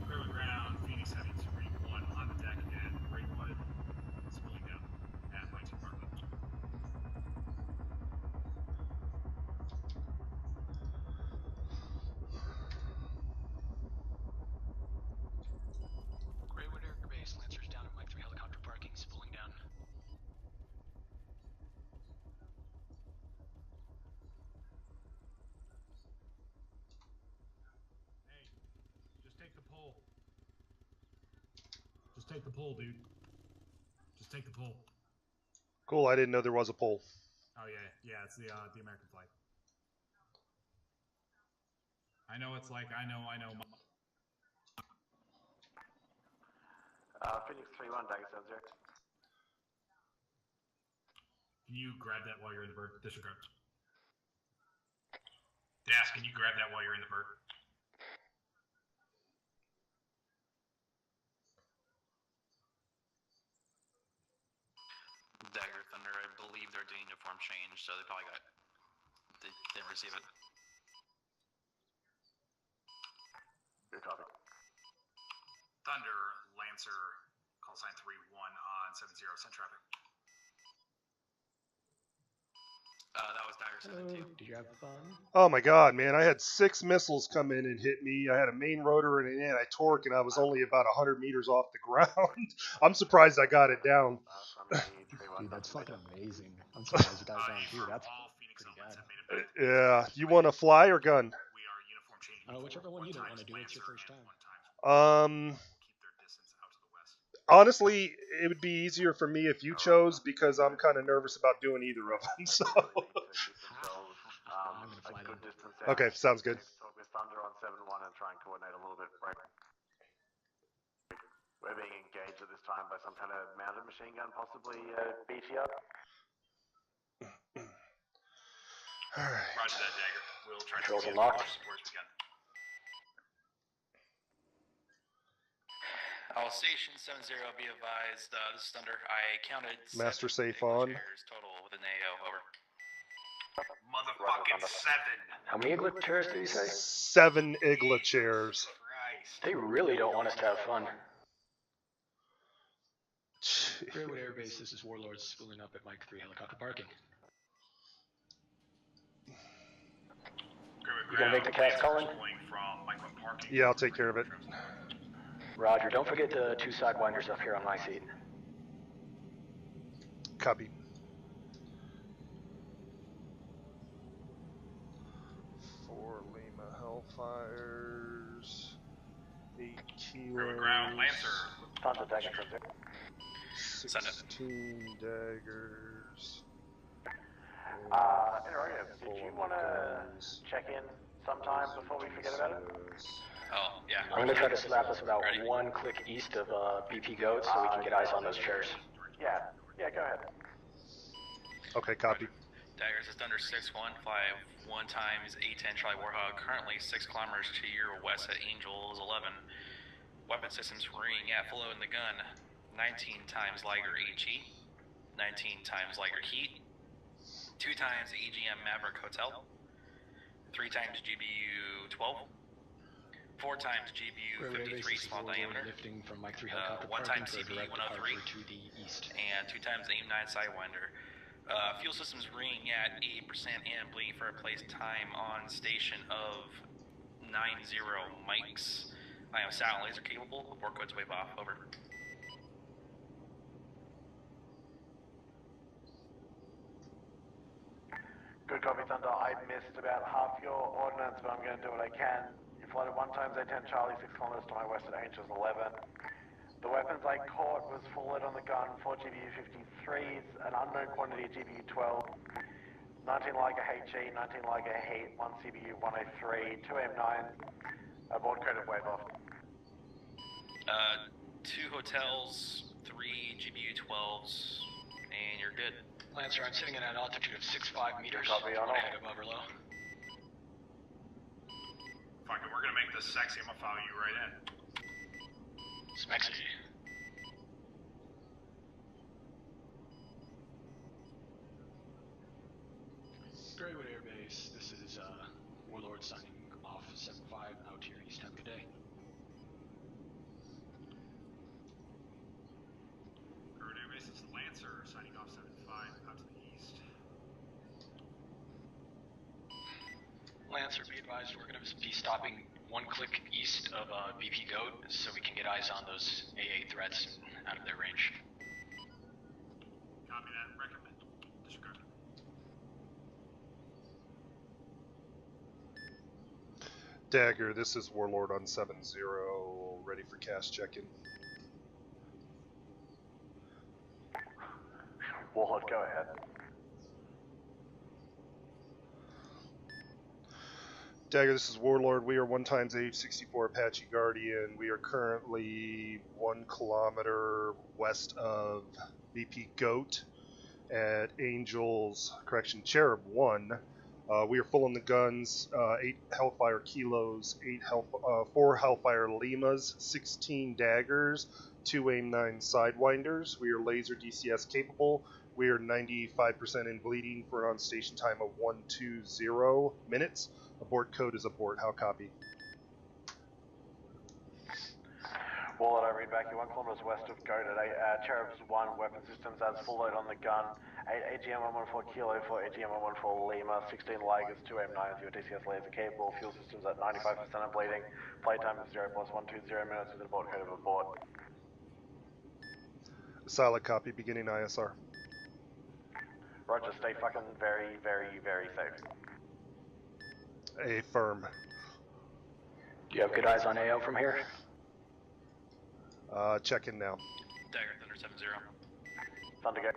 S6: Greenwood ground, Phoenix Heavy 3-1 on the deck at Greenwood. Spilling down at my 2 parking.
S3: Greywood Air Base, Lancers down at Mike 3 helicopter parking, spooling down.
S6: Hey, just take the pole. Just take the pole, dude. Just take the pole.
S1: Cool, I didn't know there was a pole.
S6: Oh yeah, it's the American flag. I know it's like I know.
S5: Phoenix 3-1, Dagger 70.
S6: Can you grab that while you're in the bird? Disregard. Das, can you grab that while you're in the bird?
S15: Dagger Thunder, I believe they're doing uniform change, so they probably they didn't receive it.
S5: Good copy.
S6: Thunder, Lancer, call sign 3-1 on 70, send traffic.
S15: That was Dagger 72.
S9: Did you have fun?
S1: Oh my god, man, I had 6 missiles come in and hit me. I had a main rotor and an anti-torque, and I was only about 100 meters off the ground. I'm surprised I got it down.
S9: Dude, that's fucking amazing. I'm surprised you got it down too. That's pretty bad.
S1: Yeah, you want to fly or gun?
S9: Whichever one you don't want to do, it's your first time.
S1: Honestly, it would be easier for me if you chose, because I'm kind of nervous about doing either of them. So.
S9: I'm gonna fly down.
S1: Okay, sounds good.
S5: Talk with Thunder on 7-1 and try and coordinate a little bit. Right. We're being engaged at this time by some kind of mounted machine gun, possibly BTR.
S1: Alright.
S11: Roger that, Dagger. We'll try to
S14: Controls
S11: get
S14: unlocked.
S11: support as we can.
S15: All station 70, be advised, this is Thunder. I counted
S1: Master
S15: 7
S1: safe on.
S15: chairs total within the AO, over.
S11: Motherfucking 7.
S14: How many IGLA chairs did you say?
S1: 7 IGLA chairs.
S14: They really don't want us to have fun.
S9: Greywood Air Base, this is Warlord spooling up at Mike 3 helicopter parking.
S14: You gonna make the cast calling?
S1: Yeah, I'll take care of it.
S14: Roger, don't forget the 2 sidewinders up here on my seat.
S1: Copy. Lima Hellfires, 8 kilos,
S11: ground, Lancer.
S14: Thunder, Dagger, traffic.
S1: 16 daggers.
S5: Interrogative, did you want to check in sometime before we forget about it?
S15: Oh, yeah.
S14: I'm gonna try to slap us about 1 click east of BP Goat so we can get eyes on those chairs.
S5: Yeah, go ahead.
S1: Okay, copy.
S15: Daggers is Thunder 6-1, fly 1 times A10 Charlie Warhog, currently 6 kilometers to your west at Angels 11. Weapon systems ring at full load in the gun. 19 times Liger HE, 19 times Liger Heat, 2 times EGM Maverick Hotel, 3 times GBU 12, 4 times GBU 53 small diameter,
S9: lifting from Mike 3
S15: 1
S9: helicopter
S15: time
S9: parking for a
S15: CB
S9: direct
S15: 103,
S9: departure to the east.
S15: and 2 times AIM 9 Sidewinder. Fuel systems ring at 80% and bleeding for a place time on station of 90 mics. I am sound laser capable. Abort code's wave off. Over.
S17: Good copy, Thunder. I missed about half your ordnance, but I'm going to do what I can. You floated 1 times A10 Charlie, 6 kilometers to my west at Angels 11. The weapons I caught was full load on the gun, 4 GBU 53s, an unknown quantity of GBU 12, 19 Liger HE, 19 Liger Heat, 1 CBU 103, 2 M9, abort code of wave off.
S15: 2 hotels, 3 GBU 12s, and you're good.
S14: Lancer, I'm sitting at an altitude of 6.5 meters.
S17: Copy, on
S14: head above or low.
S11: Fuck it, we're gonna make this sexy. I'm gonna follow you right in.
S14: Smexy. Greywood Air Base, this is Warlord signing off 7-5 out here east time. Good day.
S11: Greywood Air Base, this is Lancer signing off 7-5 out to the east.
S14: Lancer, be advised, we're going to be stopping 1 click east of BP Goat so we can get eyes on those AA threats out of their range.
S11: Copy that. Recommend. Disregard.
S1: Dagger, this is Warlord on 7-0, ready for cast check-in.
S17: Warlord, go ahead.
S1: Dagger, this is Warlord. We are 1 times AH-64 Apache Guardian. We are currently 1 kilometer west of BP Goat at Cherub 1. We are full on the guns, 8 Hellfire Kilos, 4 Hellfire Limas, 16 Daggers, 2 AIM 9 Sidewinders. We are laser DCS capable. We are 95% in bleeding for an on-station time of 120 minutes. Abort code is abort. How copy?
S17: Warlord, I read back. You're 1 kilometers west of Goat at Cherubs 1. Weapon systems as full load on the gun. 8 AGM 114 Kilo, 4 AGM 114 Lima, 16 Ligers, 2 M9s, your DCS laser capable. Fuel systems at 95% of bleeding. Playtime is 0 plus 120 minutes with an abort code of abort.
S1: Solid copy. Beginning ISR.
S17: Roger, stay fucking very, very, very safe.
S1: A firm.
S14: Do you have good eyes on AO from here?
S1: Check in now.
S15: Dagger Thunder 7-0.
S17: Thunder go.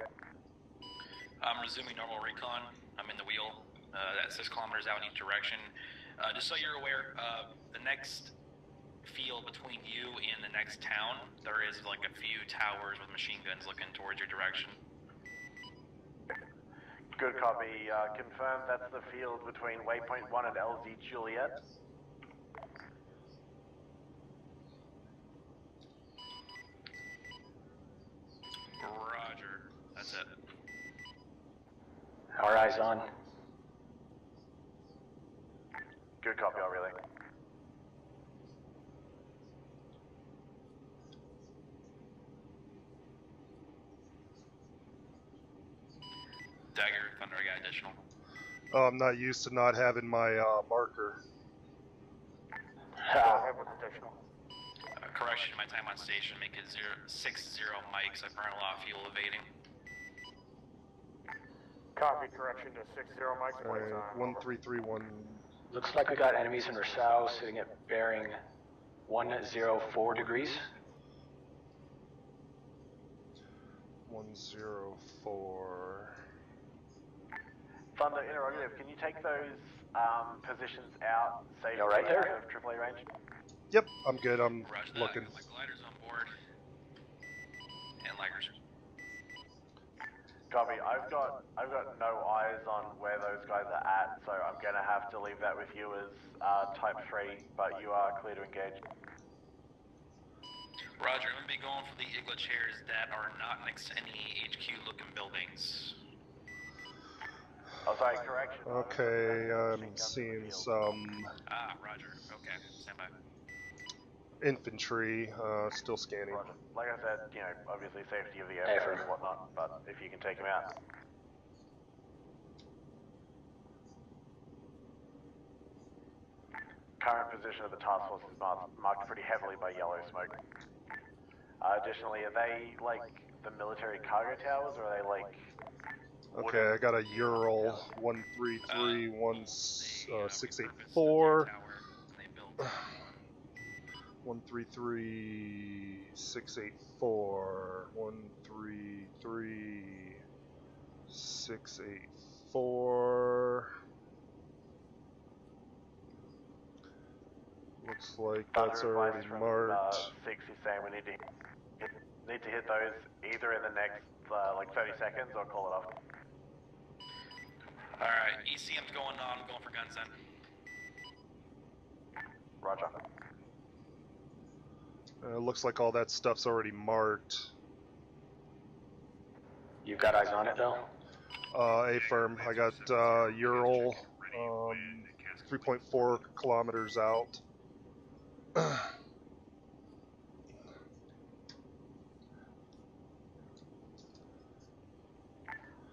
S15: I'm resuming normal recon. I'm in the wheel. That's 6 kilometers out in each direction. Just so you're aware, the next field between you and the next town, there is like a few towers with machine guns looking towards your direction.
S17: Good copy. Confirm that's the field between Waypoint 1 and LZ Juliet.
S15: Roger. That's it.
S14: Our eyes on.
S17: Good copy, I'll relay.
S15: Dagger, Thunder, I got additional.
S1: Oh, I'm not used to not having my marker.
S17: Go ahead with additional.
S15: Correction, my time on station, make it 6-0 mics. I burn a lot of fuel evading.
S17: Copy, correction to 6-0 mics.
S1: 1331.
S14: Looks like we got enemies in Rousseau sitting at bearing 104 degrees.
S1: 104.
S17: Thunder, interrogative, can you take those positions out, say,
S14: right there?
S17: out of AAA range?
S1: Yep, I'm good. I'm looking.
S15: My gliders on board. And Ligers.
S17: Copy. I've got no eyes on where those guys are at, so I'm gonna have to leave that with you as Type 3, but you are clear to engage.
S15: Roger, I'm going to be going for the IGLA chairs that are not next to any HQ-looking buildings.
S17: Oh, sorry, correction.
S1: Okay, I'm seeing some
S15: Roger. Okay, stand by.
S1: infantry, still scanning.
S17: Roger. Like I said, you know, obviously safety of the aircraft and whatnot, but if you can take them out. Current position of the task force is marked pretty heavily by yellow smoke. Additionally, are they like the military cargo towers, or are they like...
S1: Okay, I got a Ural 133-1684. 133-684. 133-684. Looks like that's already marked.
S17: 6 is saying we need to hit those either in the next like 30 seconds or call it off.
S15: Alright, ECM's going on, I'm going for guns then.
S17: Roger.
S1: Looks like all that stuff's already marked.
S14: You've got eyes on it though?
S1: A-firm. I got Ural 3.4 kilometers out.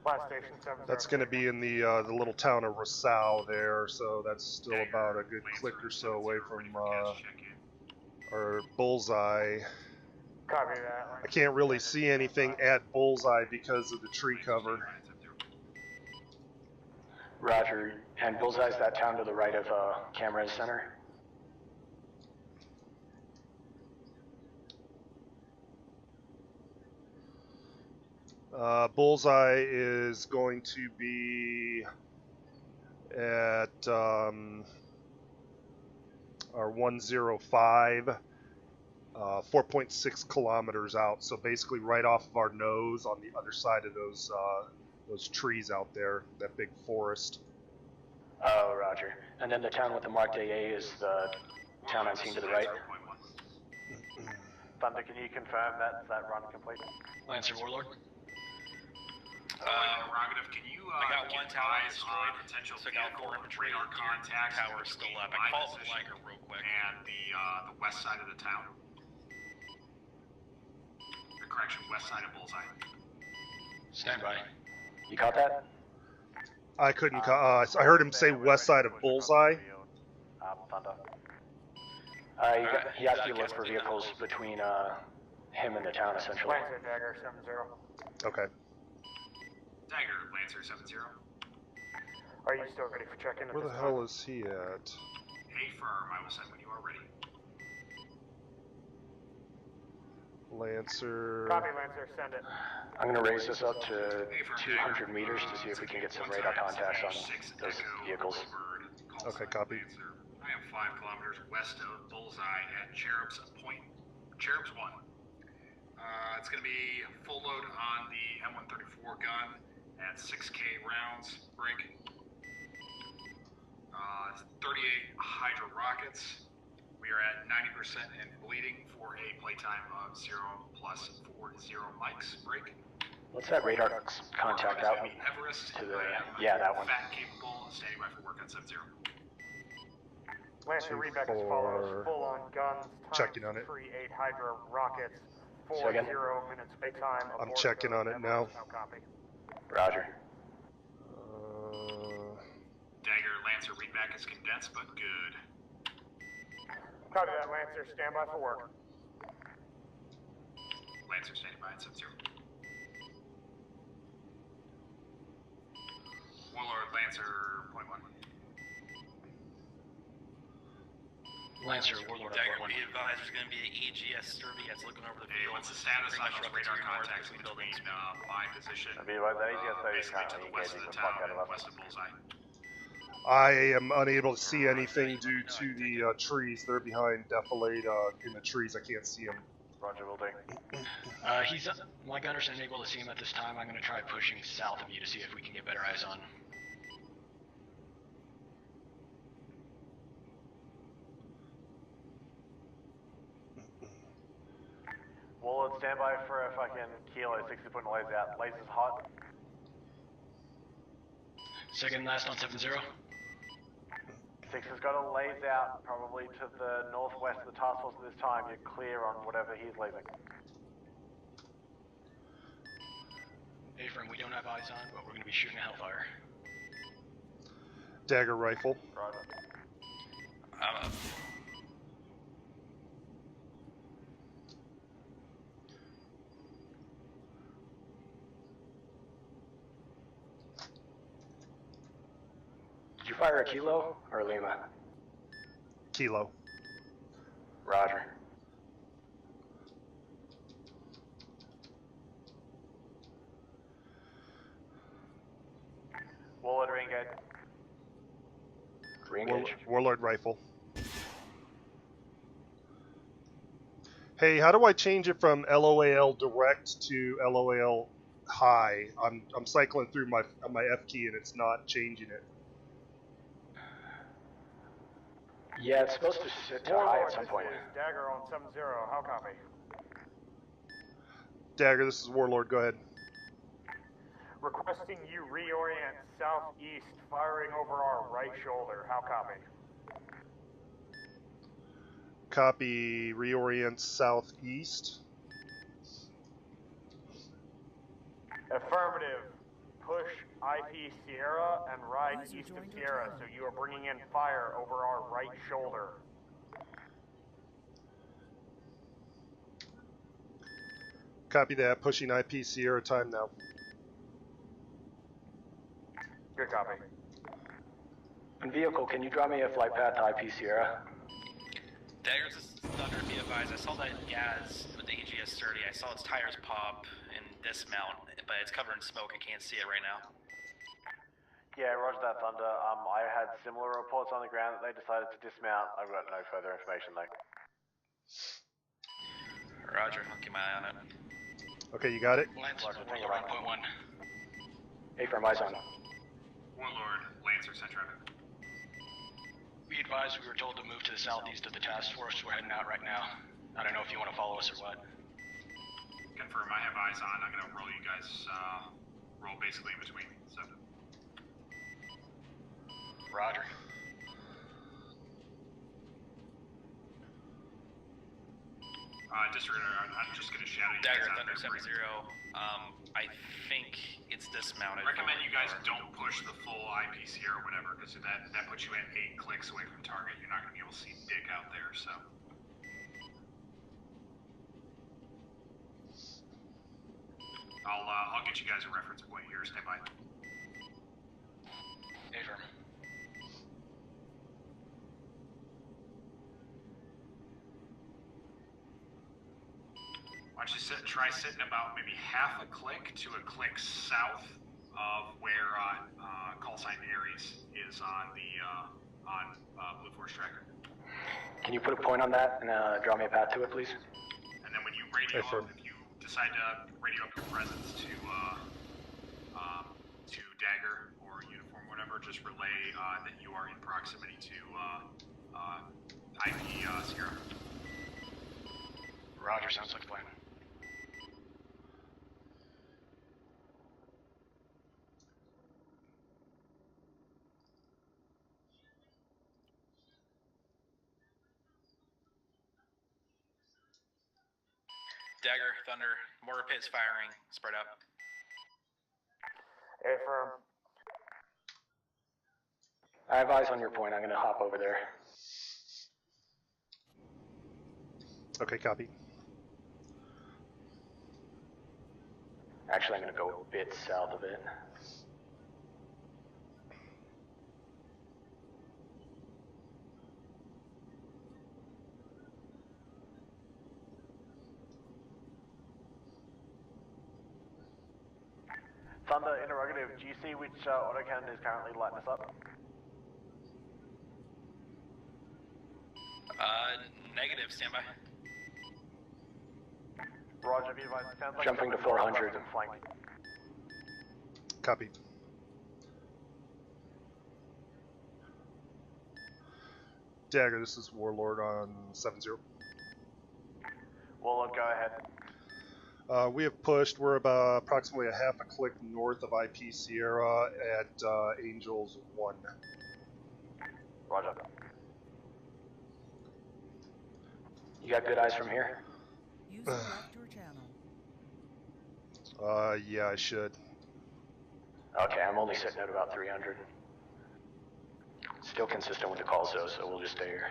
S17: Last station 7.
S1: That's going to be in the little town of Rosal there, so that's still about a good click or so away from our bullseye.
S17: Copy that.
S1: I can't really see anything at bullseye because of the tree cover.
S14: Roger, and bullseye's that town to the right of Camera Center?
S1: Bullseye is going to be at our 105, 4.6 kilometers out. So basically right off of our nose on the other side of those trees out there, that big forest.
S14: Oh, Roger. And then the town with the marked AA is the town I'm seeing to the right?
S17: Thunder, can you confirm that run complete?
S3: Lancer Warlord.
S11: Prerogative, can you
S15: I got one tower destroyed,
S11: potential
S15: took out 4 infantry,
S11: radar contacts
S15: tower still up. I called the Liger real quick.
S11: and the west side of the town? Correction, west side of Bullseye.
S3: Stand by.
S14: You got that?
S1: I couldn't. I heard him say west side of Bullseye.
S17: Thunder.
S14: He asked you to look for vehicles between him and the town, essentially.
S17: Lancer Dagger 70.
S1: Okay.
S11: Dagger, Lancer 70.
S17: Are you still ready for check-in?
S1: Where the hell is he at?
S11: Hey, firm, I will send when you are ready.
S1: Lancer.
S17: Copy, Lancer, send it.
S14: I'm going to raise this up to 200 meters to see if we can get some radar contacts on those vehicles.
S1: Okay, copy.
S11: I am 5 kilometers west of Bullseye at Cherub's Point. Cherub's 1. It's going to be full load on the M134 gun at 6K rounds break. 38 Hydra rockets. We are at 90% and bleeding for a playtime of 0 plus 40 mics break.
S14: What's that radar contact out?
S11: Everest,
S14: To the, yeah, that one.
S11: fat capable, standing by for work on 70.
S17: Lancer, readback as follows. Full on guns,
S1: Checking on it.
S17: 38 Hydra rockets, 40 minutes wait time.
S1: I'm checking on it now.
S17: Copy.
S14: Roger.
S11: Dagger, Lancer, readback is condensed, but good.
S17: Copy that, Lancer. Stand by for work.
S11: Lancer standing by at 70. Warlord, Lancer, point 1.
S3: Lancer Warlord.
S15: Dagger, be advised, there's going to be an EGS derby that's looking over the
S11: Hey,
S15: field.
S11: what's the status on those radar contacts
S15: between
S11: between my position,
S17: basically
S11: to the west of the town and west of Bullseye?
S1: I am unable to see anything due to the trees. They're behind defilade in the trees. I can't see them.
S17: Roger, will do.
S3: My gunner's unable to see him at this time. I'm going to try pushing south of you to see if we can get better eyes on.
S17: stand by for a fucking kilo, 60 putting lays out. Laser's hot.
S14: Second last on 7-0.
S17: 6 has got a lays out, probably to the northwest of the task force at this time. You're clear on whatever he's lasing.
S14: Affirm, we don't have eyes on, but we're going to be shooting a Hellfire.
S1: Dagger rifle.
S17: Roger.
S9: Did you fire a Kilo or Lima?
S1: Kilo.
S9: Roger.
S17: Warlord re-engage.
S9: Re-engage.
S1: Warlord rifle. Hey, how do I change it from LOAL direct to LOAL high? I'm cycling through my F key and it's not changing it.
S9: Yeah, it's supposed to sit to high at some point.
S17: Dagger on 7-0, how copy?
S1: Dagger, this is Warlord, go ahead.
S17: Requesting you reorient southeast, firing over our right shoulder, how copy?
S1: Copy, reorient southeast.
S17: Affirmative. Push IP Sierra and ride east of Sierra, so you are bringing in fire over our right shoulder.
S1: Copy that, pushing IP Sierra time now.
S17: Good copy.
S9: On vehicle, can you draw me a flight path to IP Sierra?
S15: Daggers, this is Thunder, be advised. I saw that Gaz with the AGS 30. I saw its tires pop and dismount, but it's covered in smoke. I can't see it right now.
S17: Yeah, roger that, Thunder. I had similar reports on the ground that they decided to dismount. I've got no further information though.
S15: Roger, I'll keep my eye on it.
S1: Okay, you got it?
S14: Lance,
S17: Roger,
S14: Warlord on point 1.
S9: Affirm, eyes on.
S11: Warlord, Lancer, send traffic.
S14: Be advised, we were told to move to the southeast of the task force. We're heading out right now. I don't know if you want to follow us or what.
S11: Confirm, I have eyes on. I'm gonna roll you guys, roll basically in between, so.
S14: Roger.
S11: Disregard, I'm just gonna shadow you
S15: Dagger,
S11: guys out
S15: Thunder
S11: there.
S15: 7-0. I think it's dismounted.
S11: Recommend you guys don't push the full IPC or whatever, because that puts you at 8 clicks away from target. You're not gonna be able to see dick out there, so. I'll get you guys a reference point here. Stand by.
S14: Affirm.
S11: Why don't you try sitting about maybe half a click to a click south of where call sign Ares is on the Blue Force tracker.
S9: Can you put a point on that and draw me a path to it, please?
S11: And then when you radio up, if you decide to radio up your presence to Dagger or Uniform, whatever, just relay that you are in proximity to IP Sierra.
S14: Roger, sounds like a plan.
S15: Dagger, Thunder, mortar pits firing. Spread out.
S17: Affirm.
S9: I have eyes on your point. I'm gonna hop over there.
S1: Okay, copy.
S9: Actually, I'm gonna go a bit south of it.
S17: Thunder, interrogative. Do you see which autocannon is currently lighting us up?
S15: Negative, standby.
S17: Roger, be advised. Sounds like
S9: Jumping to 400.
S17: Flanked.
S1: Copy. Dagger, this is Warlord on 7-0.
S17: Warlord, go ahead.
S1: We have pushed. We're about approximately a half a click north of IP Sierra at Angels 1.
S18: Roger. You got good eyes from here?
S2: User left your channel.
S1: Yeah, I should.
S18: Okay, I'm only sitting at about 300. Still consistent with the calls though, so we'll just stay here.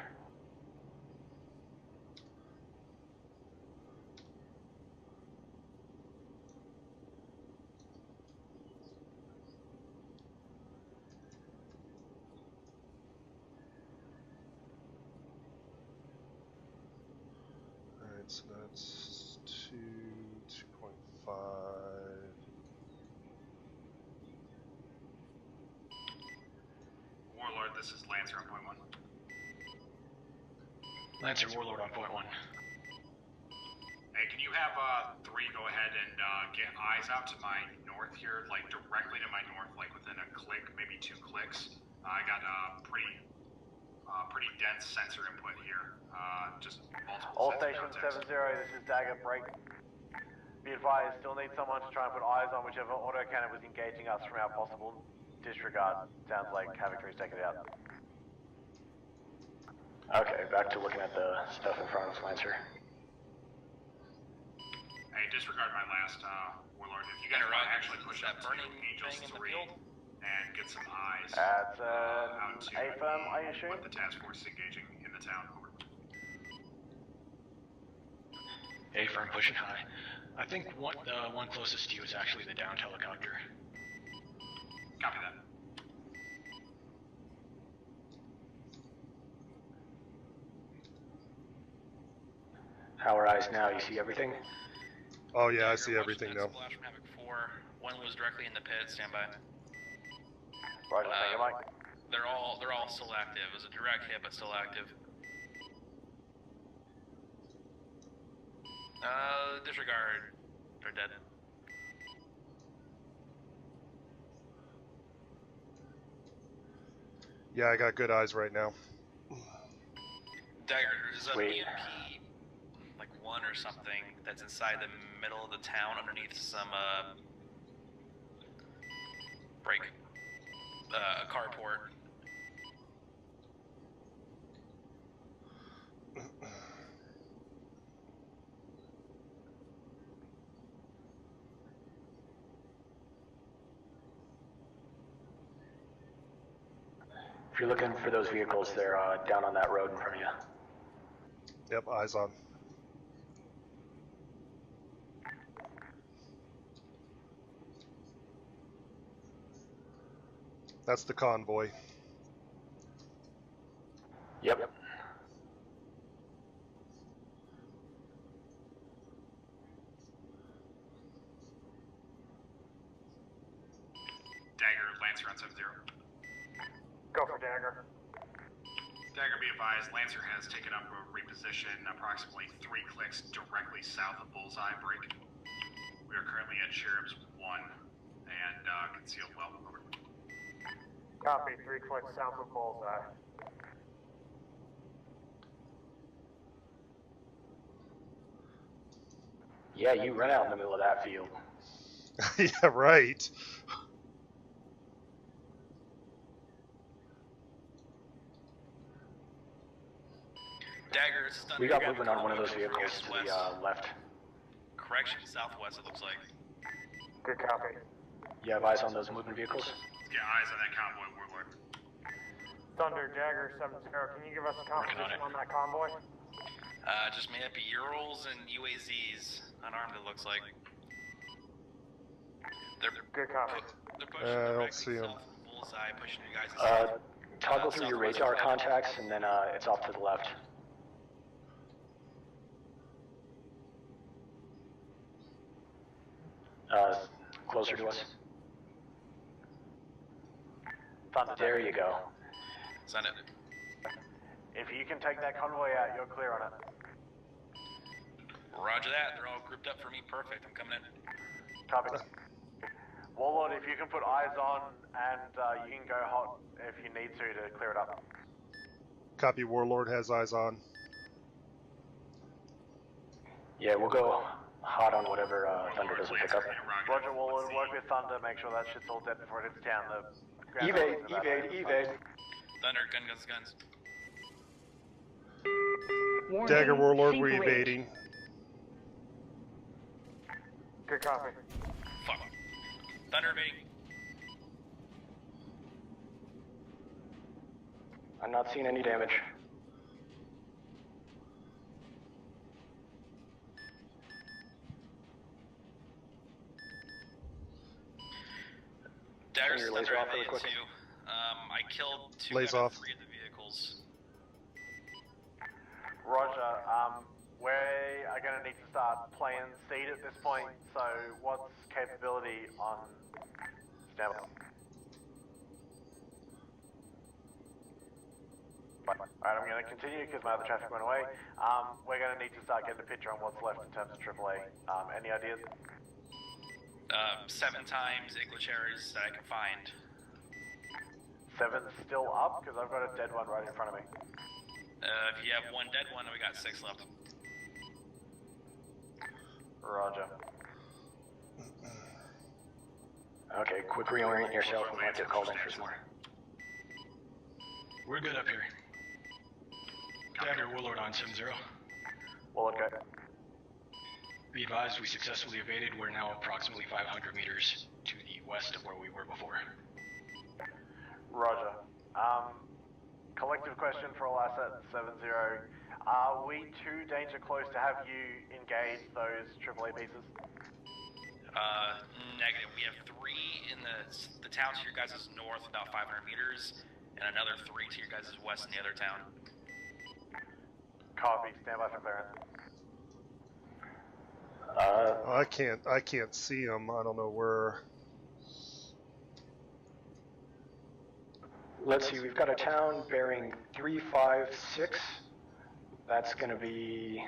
S1: Alright, so that's 2.5.
S11: Warlord, this is Lancer on point 1.
S14: Lancer Warlord on point 1.
S11: Hey, can you have 3 go ahead and get eyes out to my north here, like directly to my north, like within a click, maybe 2 clicks. I got pretty dense sensor input here. Just multiple.
S17: All stations 7-0, this is Dagger, break. Be advised, still need someone to try and put eyes on whichever autocannon was engaging us from our possible disregard. Sounds like Havoc 3's taken it out.
S18: Okay, back to looking at the stuff in front of us, Lancer.
S11: Hey, disregard my last Warlord. If you guys want to actually push up to Angels 3 and get some eyes
S17: That's
S11: out to
S17: A-firm, I assume?
S11: what the task force is engaging in the town. Over.
S14: A-firm pushing high. I think the one closest to you is actually the downed helicopter.
S11: Copy that.
S18: How are eyes now? You see everything?
S1: Oh yeah, I see everything now.
S15: Splash from Havoc 4. One was directly in the pit. Stand by.
S17: Roger, thank you, Mike.
S15: They're all still active. It was a direct hit, but still active. Disregard. They're dead.
S1: Yeah, I got good eyes right now.
S15: Dagger, there's a BMP, like 1 or something, that's inside the middle of the town underneath some, carport.
S18: If you're looking for those vehicles, they're down on that road in front of you.
S1: Yep, eyes on. That's the convoy.
S18: Yep.
S11: Dagger, Lancer on 7-0.
S17: Go for Dagger.
S11: Dagger, be advised, Lancer has taken up a reposition approximately 3 clicks directly south of Bullseye Break. We are currently at Cherubs 1 and concealed well. Over.
S17: Copy, 3 clicks south of Bullseye.
S18: Yeah, you run out in the middle of that field.
S1: Yeah, right.
S15: Daggers.
S18: We got movement on one of those vehicles to the left.
S15: Correction, southwest it looks like.
S17: Good copy.
S18: You have eyes on those moving vehicles?
S11: Let's get eyes on that convoy, Warlord.
S17: Thunder, Dagger 7-0, can you give us a composition on that convoy?
S15: Just made up of Urals and UAZs. Unarmed it looks like. They're
S17: good copy.
S15: They're pushing
S1: I don't see them.
S15: Bullseye, pushing you guys.
S18: Toggle through your radar contacts, and then it's off to the left. Closer to us.
S17: Thunder,
S18: there you go.
S15: Send it.
S17: If you can take that convoy out, you're clear on it.
S15: Roger that. They're all grouped up for me. Perfect. I'm coming in.
S17: Copy. Warlord, if you can put eyes on, and you can go hot if you need to clear it up.
S1: Copy, Warlord has eyes on.
S18: Yeah, we'll go hot on whatever Thunder doesn't pick up.
S17: Roger, we'll work with Thunder, make sure that shit's all dead before it hits town.
S18: Evade.
S15: Thunder, guns.
S16: Warning,
S1: Dagger Warlord,
S16: sync
S1: we're
S16: rate.
S1: evading.
S17: Good copy.
S15: Fuck. Thunder evading.
S18: I'm not seeing any damage.
S15: Dagger's
S18: Turn your
S15: Thunder
S18: laser off really
S15: evaded
S18: quick.
S15: too. I killed 2
S1: Laser
S15: out
S1: off.
S15: of 3 of the vehicles.
S17: Roger, we are going to need to start playing seed at this point, so what's capability on standby? Alright, I'm going to continue because my other traffic went away. We're going to need to start getting a picture on what's left in terms of AAA. Any ideas?
S15: 7 times IGLA cherries that I can find.
S17: 7's still up because I've got a dead one right in front of me.
S15: If you have 1 dead one, we got 6 left.
S17: Roger.
S18: Okay, quick reorient yourself. We might get called in for more.
S3: We're good up here. Dagger Warlord on 7-0.
S17: Warlord, go.
S3: Be advised, we successfully evaded. We're now approximately 500 meters to the west of where we were before.
S17: Roger. Collective question for all assets 7-0. Are we too danger close to have you engage those AAA pieces?
S15: Negative. We have 3 in the town to your guys' north, about 500 meters, and another 3 to your guys' west in the other town.
S17: Copy. Stand by for clearance.
S1: I can't see them. I don't know where.
S18: Let's see, we've got a town bearing 356. That's going to be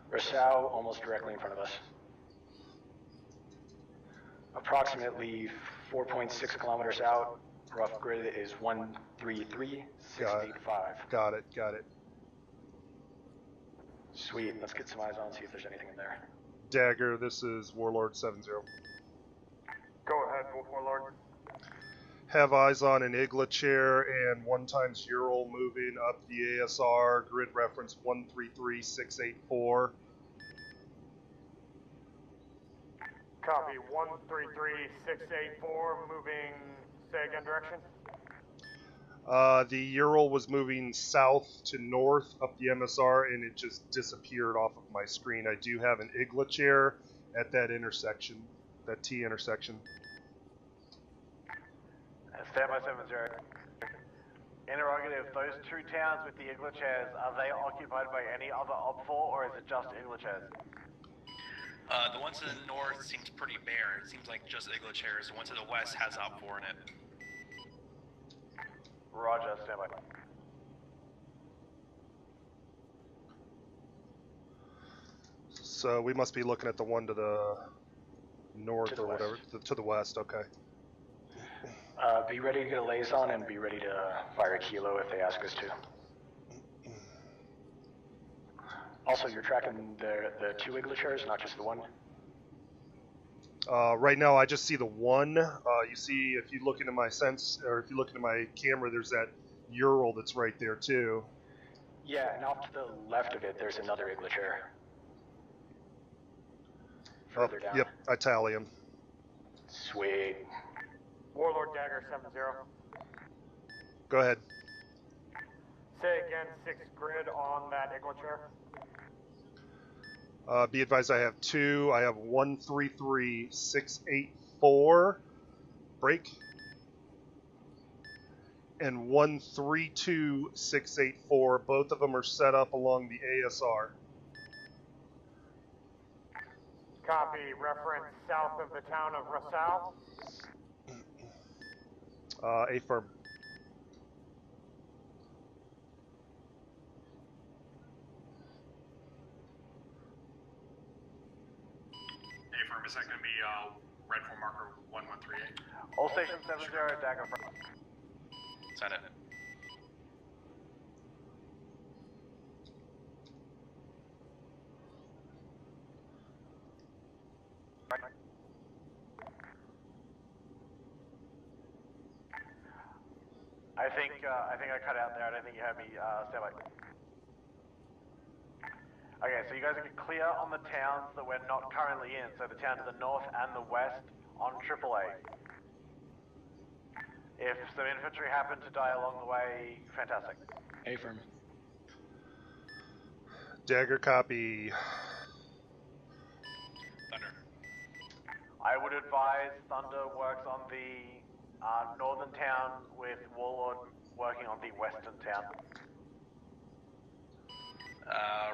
S18: Rousseau, almost directly in front of us. Approximately 4.6 kilometers out, rough grid is 133685.
S1: Got it.
S18: Sweet, let's get some eyes on, see if there's anything in there.
S1: Dagger, this is Warlord 7-0.
S17: Go ahead, Warlord.
S1: Have eyes on an IGLA chair and 1 times Ural moving up the ASR, grid reference 133684.
S17: Copy. 133684, moving, say again, direction?
S1: The Ural was moving south to north up the MSR and it just disappeared off of my screen. I do have an IGLA chair at that intersection, that T intersection.
S17: Stand by 7-0. Interrogative, those 2 towns with the IGLA chairs, are they occupied by any other OP4 or is it just IGLA chairs?
S15: The one to the north seems pretty bare. It seems like just IGLA chairs. The one to the west has OP4 in it.
S17: Roger, stand by.
S1: So we must be looking at the one to the north or whatever, to the west, okay.
S18: Be ready to get a liaison and be ready to fire a kilo if they ask us to. Also, you're tracking the 2 IGLA chairs, not just the 1?
S1: Right now, I just see the 1. You see, if you look into my or if you look into my camera, there's that Ural that's right there too.
S18: Yeah, and off to the left of it, there's another IGLA chair. Further down.
S1: Yep, I tally them.
S18: Sweet.
S17: Warlord Dagger 7-0.
S1: Go ahead.
S17: Say again, 6 grid on that IGLA chair.
S1: Be advised, I have 2. I have 133684 break and 132684. Both of them are set up along the ASR.
S17: Copy. Reference south of the town of Rousseau.
S1: Affirm.
S11: Affirm, is that going to be red for marker 1138?
S17: All stations 7-0, Dagger.
S15: Send it.
S17: I think I cut out there. I don't think you heard me. Stand by. Okay, so you guys are clear on the towns that we're not currently in. So the town to the north and the west on AAA. If some infantry happen to die along the way, fantastic.
S14: Affirm.
S1: Dagger copy.
S15: Thunder.
S17: I would advise Thunder works on the northern town with Warlord working on the western town.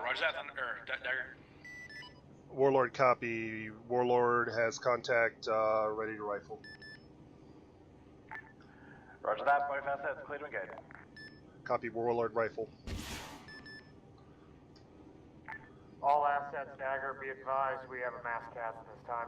S15: Roger that, Thunder, Dagger.
S1: Warlord copy. Warlord has contact, ready to rifle.
S17: Roger that, both assets clear to engage.
S1: Copy, Warlord rifle.
S19: All assets, Dagger, be advised we have a mass cast this time.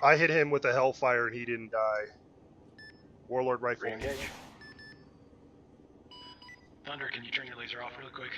S1: I hit him with a Hellfire and he didn't die. Warlord rifle.
S18: Re-engage.
S14: Thunder, can you turn your laser off real quick?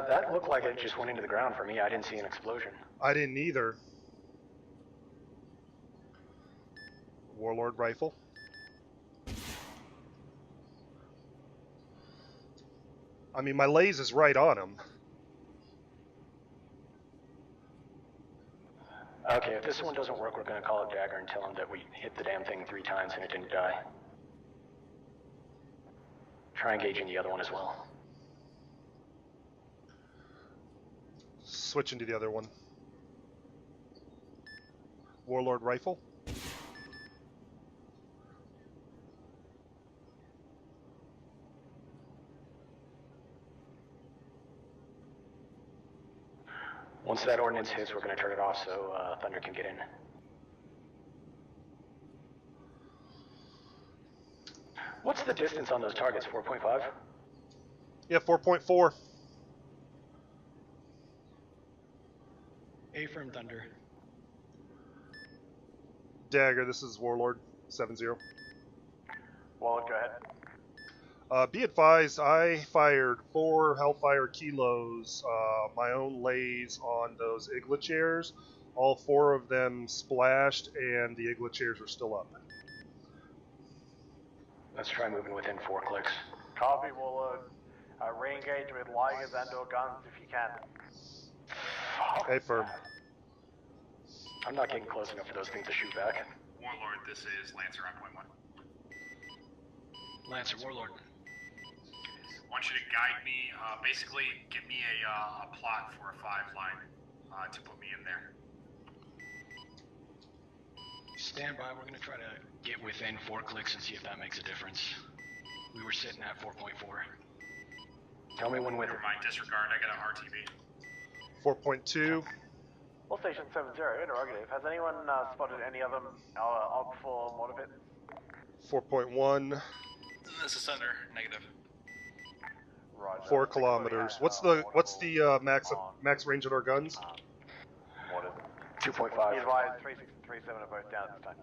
S18: That looked like it just went into the ground for me. I didn't see an explosion.
S1: I didn't either. Warlord rifle. I mean, my laze is right on him.
S18: Okay, if this one doesn't work, we're gonna call it Dagger and tell him that we hit the damn thing 3 times and it didn't die. Try engaging the other one as well.
S1: Switching to the other one. Warlord rifle.
S18: Once that ordnance hits, we're gonna turn it off so Thunder can get in. What's the distance on those targets? 4.5?
S1: Yeah, 4.4.
S14: Affirm, Thunder.
S1: Dagger, this is Warlord 7-0.
S17: Warlord, go ahead.
S1: Be advised, I fired 4 Hellfire kilos, my own lays on those IGLA chairs. All 4 of them splashed, and the IGLA chairs are still up.
S18: Let's try moving within 4 clicks.
S17: Copy, Warlord. Re-engage with Ligers and/or guns if you can.
S1: Affirm.
S18: I'm not getting close enough for those things to shoot back.
S11: Warlord, this is Lancer on point 1.
S14: Lancer, Warlord.
S11: I want you to guide me, basically give me a plot for a 5 line to put me in there.
S14: Stand by, we're going to try to get within 4 clicks and see if that makes a difference. We were sitting at 4.4.
S18: Tell me when with it.
S11: Never mind, disregard, I got an RTB.
S1: 4.2.
S17: All Station 7-0, interrogative. Has anyone spotted any of them op for mortar pits?
S1: 4.1.
S15: This is Thunder, negative.
S17: Roger.
S1: 4 kilometers. What's the max range on our guns?
S18: 2.5.
S17: Be advised, 36 and 37 are both down at this time.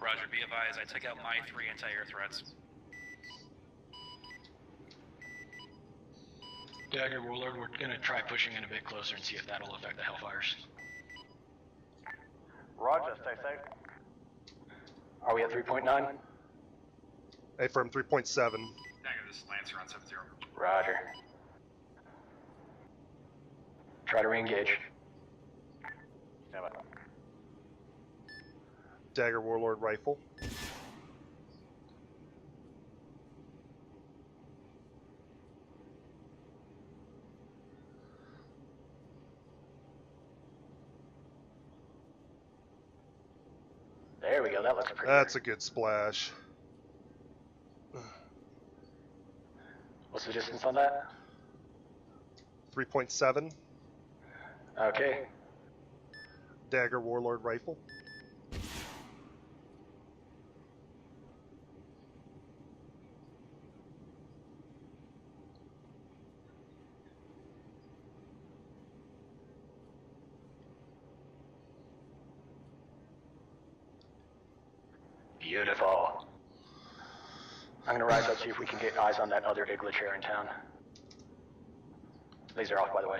S15: Roger, be advised, I took out my 3 anti-air threats.
S14: Dagger, Warlord, we're going to try pushing in a bit closer and see if that'll affect the Hellfires.
S17: Roger, stay safe.
S18: Are we at 3.9?
S1: Affirm 3.7.
S11: Dagger, this is Lancer on 7-0.
S18: Roger. Try to re-engage.
S17: Stand by.
S1: Dagger, Warlord rifle.
S18: There we go. That looks pretty.
S1: That's a good splash.
S18: What's the distance on that?
S1: 3.7.
S18: Okay.
S1: Dagger Warlord rifle.
S18: Beautiful. I'm gonna rise up, see if we can get eyes on that other IGLA chair in town. Laser off, by the way.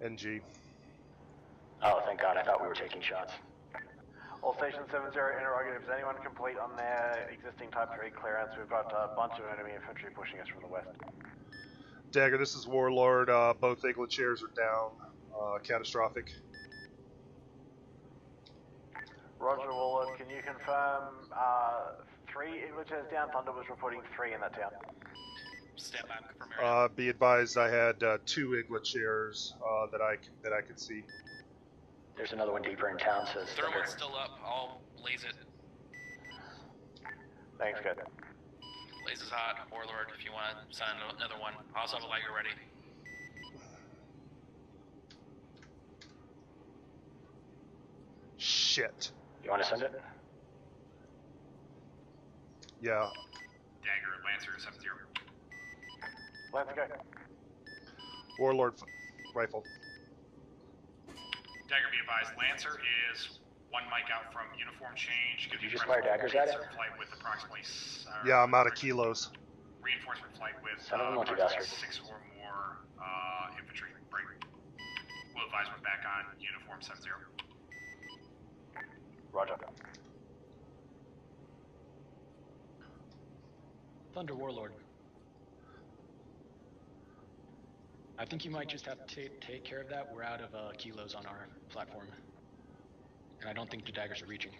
S1: NG.
S18: Oh, thank God, I thought we were taking shots.
S17: All Station 70 interrogative, is anyone complete on their existing Type 3 clearance? We've got a bunch of enemy infantry pushing us from the west.
S1: Dagger, this is Warlord. Both IGLA chairs are down. Catastrophic.
S17: Roger, Warlord, can you confirm 3 IGLA chairs down? Thunder was reporting 3 in that town.
S15: Stand by, confirm area.
S1: Be advised, I had 2 IGLA chairs that I could see.
S18: There's another one deeper in town, says
S15: Third one's still up. I'll blaze it.
S17: Thanks, good.
S15: Blaze is hot. Warlord, if you want to send another one. I also have a lighter ready.
S1: Shit.
S18: You want to send it?
S1: Yeah.
S11: Dagger, Lancer, 7-0.
S17: Lancer, go.
S1: Warlord rifle.
S11: Dagger, be advised, Lancer is 1 mic out from uniform change.
S18: Did you just fire daggers at it?
S11: Flight with approximately,
S1: Yeah, I'm out of kilos.
S11: reinforcement flight with
S18: Son of a monkey bastard.
S11: 6 or more infantry. Break. We'll advise we're back on uniform 7-0.
S17: Roger.
S20: Thunder Warlord. I think you might just have to take care of that. We're out of kilos on our platform. And I don't think the daggers are reaching.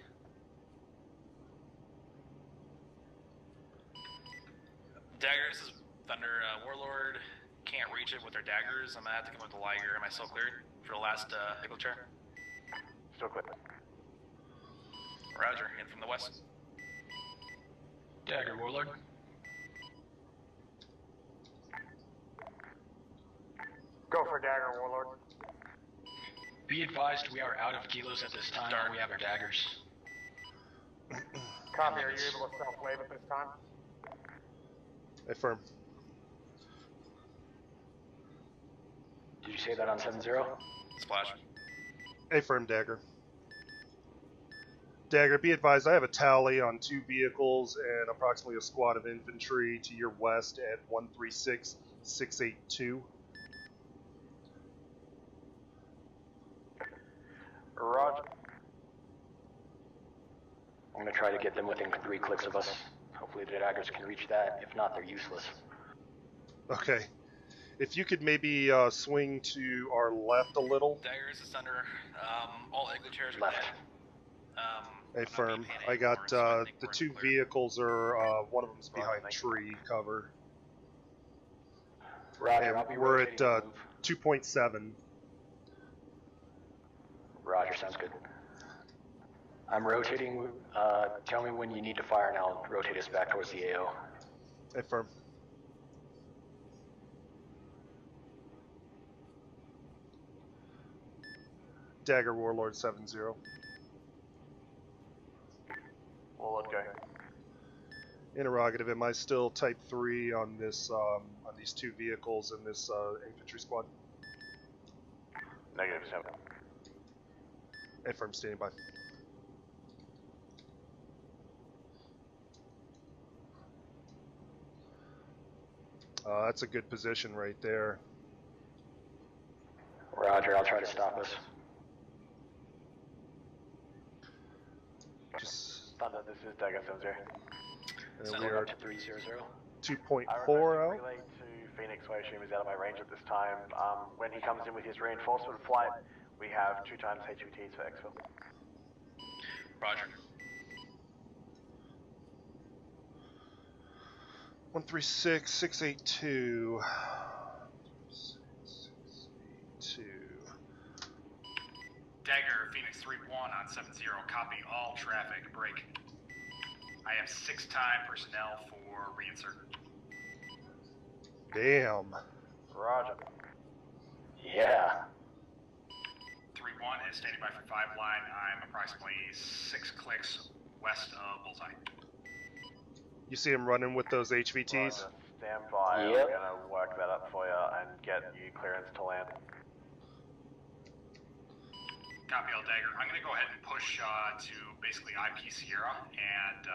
S15: Daggers is Thunder. Warlord can't reach it with their daggers. I'm gonna have to come with the Liger. Am I still cleared for the last IGLA chair?
S17: Still clear.
S15: Roger, in from the west.
S20: Dagger Warlord.
S19: Go for Dagger, Warlord.
S20: Be advised, we are out of kilos at this time. We have our daggers.
S19: Copy, are you able to self-lave at this time?
S1: Affirm.
S18: Did you say that on 7-0?
S15: Splash.
S1: Affirm, Dagger. Dagger, be advised, I have a tally on 2 vehicles and approximately a squad of infantry to your west at 136-682.
S17: Roger.
S18: I'm gonna try to get them within 3 clicks of us. Hopefully the daggers can reach that. If not, they're useless.
S1: Okay. If you could maybe swing to our left a little.
S15: Daggers is under. All IGLA chairs are
S18: left.
S15: Dead.
S1: Affirm. I got the 2 vehicles are one of them's behind tree cover.
S18: Roger,
S1: and
S18: I'll be
S1: we're at
S18: rotating
S1: 2.7.
S18: Roger, sounds good. I'm rotating. Tell me when you need to fire and I'll rotate us back towards the AO.
S1: Affirm. Dagger Warlord 7-0.
S17: Warlord, go.
S1: Interrogative, am I still type 3 on this on these 2 vehicles and this infantry squad?
S17: Negative, 7.
S1: Affirm, standing by. That's a good position right there.
S18: Roger, I'll try to stop us.
S1: Just
S17: Thunder, this is Dagger 7-0.
S1: we are
S18: up to 300.
S1: 2.40
S17: I
S1: out.
S17: relay to Phoenix, who I assume is out of my range at this time. When he comes in with his reinforcement flight, we have 2 times HVTs for exfil.
S15: Roger.
S1: 136-682. 682.
S11: Dagger, Phoenix 3-1, on 7-0. Copy all traffic. Break. I have 6-time personnel for reinsert.
S1: Damn.
S17: Roger.
S18: Yeah.
S11: 3-1 is standing by for 5 line. I'm approximately 6 clicks west of Bullseye.
S1: You see him running with those HVTs?
S17: Roger. Stand by.
S18: Yep.
S17: I'm gonna work that up for you and get you clearance to land.
S11: Copy all Dagger. I'm gonna go ahead and push to basically IP Sierra and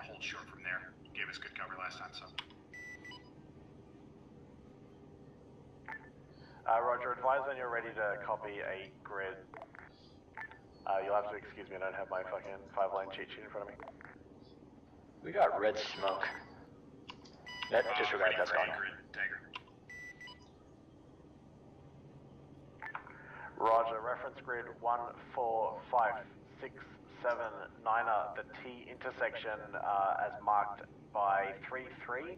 S11: hold short from there. You gave us good cover last time, so.
S17: Roger, advise when you're ready to copy a grid. You'll have to excuse me, I don't have my fucking 5-line cheat sheet in front of me.
S18: We got red smoke. Disregard, that's gone.
S11: Grid, Dagger.
S17: Roger, reference grid 14567-9er, the T intersection as marked by 3-3.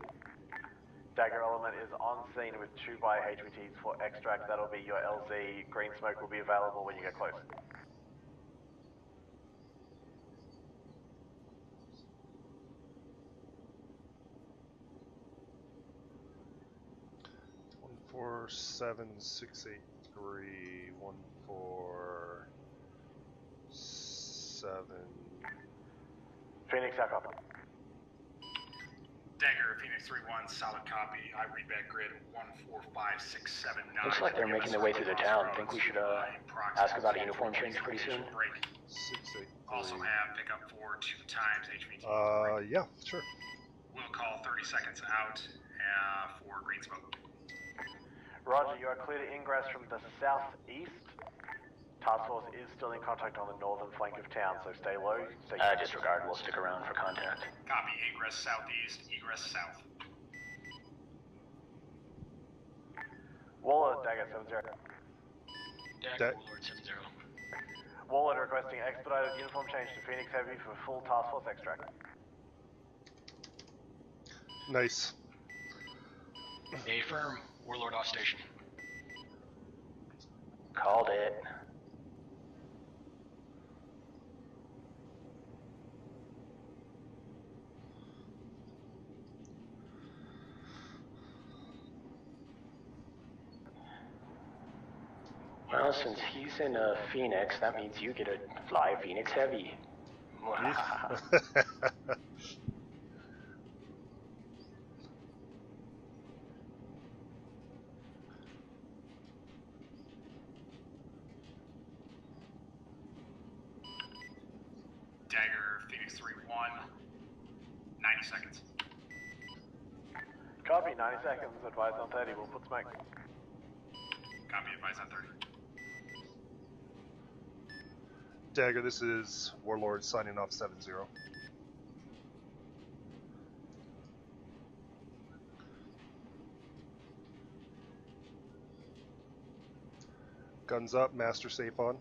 S17: Dagger element is on scene with 2x HVTs for extract. That'll be your LZ. Green smoke will be available when you get close.
S1: One 47683 147.
S17: Phoenix, out copy.
S11: Dagger, Phoenix 3-1, solid copy. I read back grid 145679.
S18: Looks like they're making their way through the town. Think we should ask about a uniform change pretty soon?
S11: Break. Also have pickup for 2 times HVT.
S1: Yeah, sure.
S11: We'll call 30 seconds out for green smoke.
S17: Roger, you are clear to ingress from the southeast. Task force is still in contact on the northern flank of town, so stay low.
S18: Disregard, we'll stick around for contact.
S11: Copy, ingress southeast, egress south.
S17: Waller, Dagger 7-0.
S14: Dagger, Warlord 7-0.
S17: Waller requesting expedited uniform change to Phoenix Heavy for full task force extract.
S1: Nice.
S14: Affirm, Warlord off station.
S18: Called it. Well, since he's in Phoenix, that means you get to fly Phoenix Heavy.
S11: Dagger, Phoenix 3-1, 90 seconds.
S17: Copy, 90 seconds, advise on 30, we'll put smoke.
S11: Copy, advise on 30.
S1: Dagger, this is Warlord signing off 7-0. Guns up, master safe on.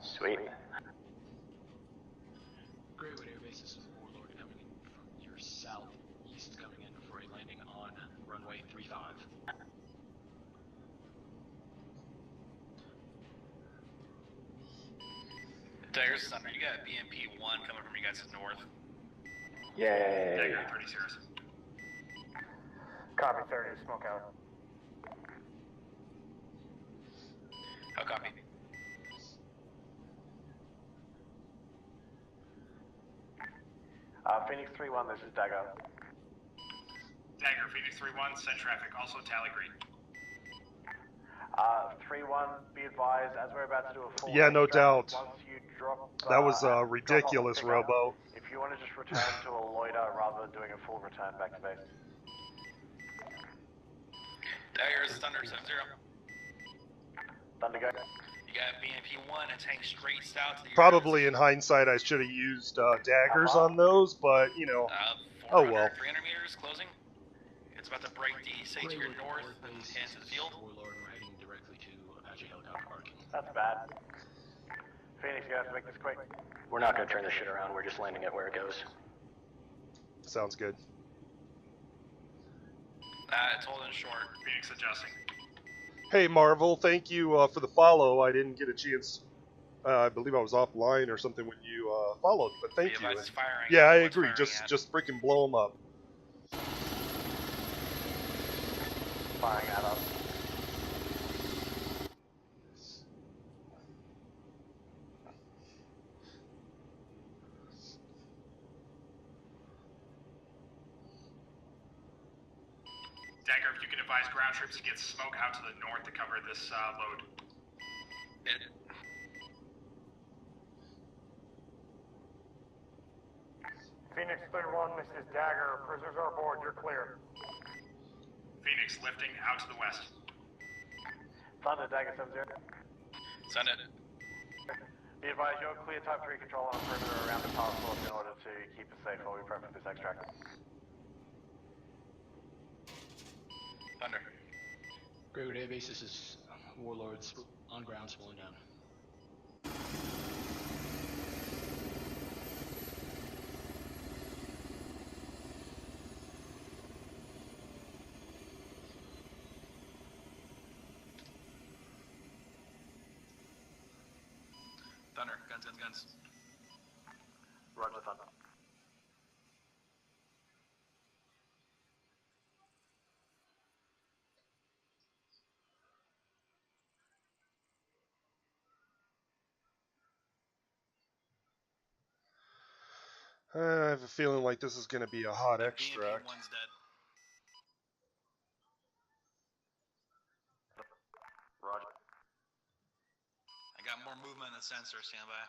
S18: Sweet.
S14: Greywood Air Base, this is Warlord coming in from your southeast, coming in for a landing on runway 35.
S15: Dagger's Thunder, you got BMP 1 coming from you guys north.
S18: Yay.
S11: Dagger, 30 Sierras.
S19: Copy 30, smoke out.
S15: How copy?
S17: Phoenix 3-1, this is Dagger.
S11: Dagger, Phoenix 3-1, send traffic, also tally green.
S17: 3-1, be advised, as we're about to do a full...
S1: Yeah, no doubt.
S17: Once you drop...
S1: That was ridiculous,
S17: drop
S1: Robo.
S17: If you want to just return to a loiter rather than doing a full return back to base.
S15: Dagger's Thunder 7-0.
S17: Thunder go.
S15: You got BMP 1 and tank straight south to your
S1: Probably in hindsight I should have used daggers on those, but you know, oh well.
S15: 300 meters closing. It's about to break the say to your north and into the field.
S14: Warlord, we're heading directly to Apache helicopter parking.
S17: That's bad. Phoenix, you have to make this quick.
S18: We're not going to turn this shit around, we're just landing it where it goes.
S1: Sounds good.
S15: It's holding short.
S11: Phoenix adjusting.
S1: Hey Marvel, thank you for the follow. I didn't get a chance I believe I was offline or something when you followed, but thank you.
S15: It's firing.
S1: Yeah, I
S15: What's
S1: agree.
S15: firing
S1: Just
S15: at?
S1: just freaking blow them up.
S17: Firing at us.
S11: Dagger, if you can advise ground troops to get smoke out to the north to cover this load.
S19: Phoenix 3-1, this is Dagger. Prisoners are aboard. You're clear.
S11: Phoenix lifting out to the west.
S17: Thunder, Dagger 7-0.
S15: Send it.
S17: Be advised, you're clear type 3 control on the perimeter around the task force in order to keep us safe while we prep for this extract.
S15: Thunder.
S20: Greywood Air Base, this is Warlords on ground, slowing down.
S15: Thunder. Guns.
S17: Roger, Thunder.
S1: I have a feeling like this is going to be a hot extract.
S15: One's dead.
S17: Roger.
S15: I got more movement in the sensor. Stand by.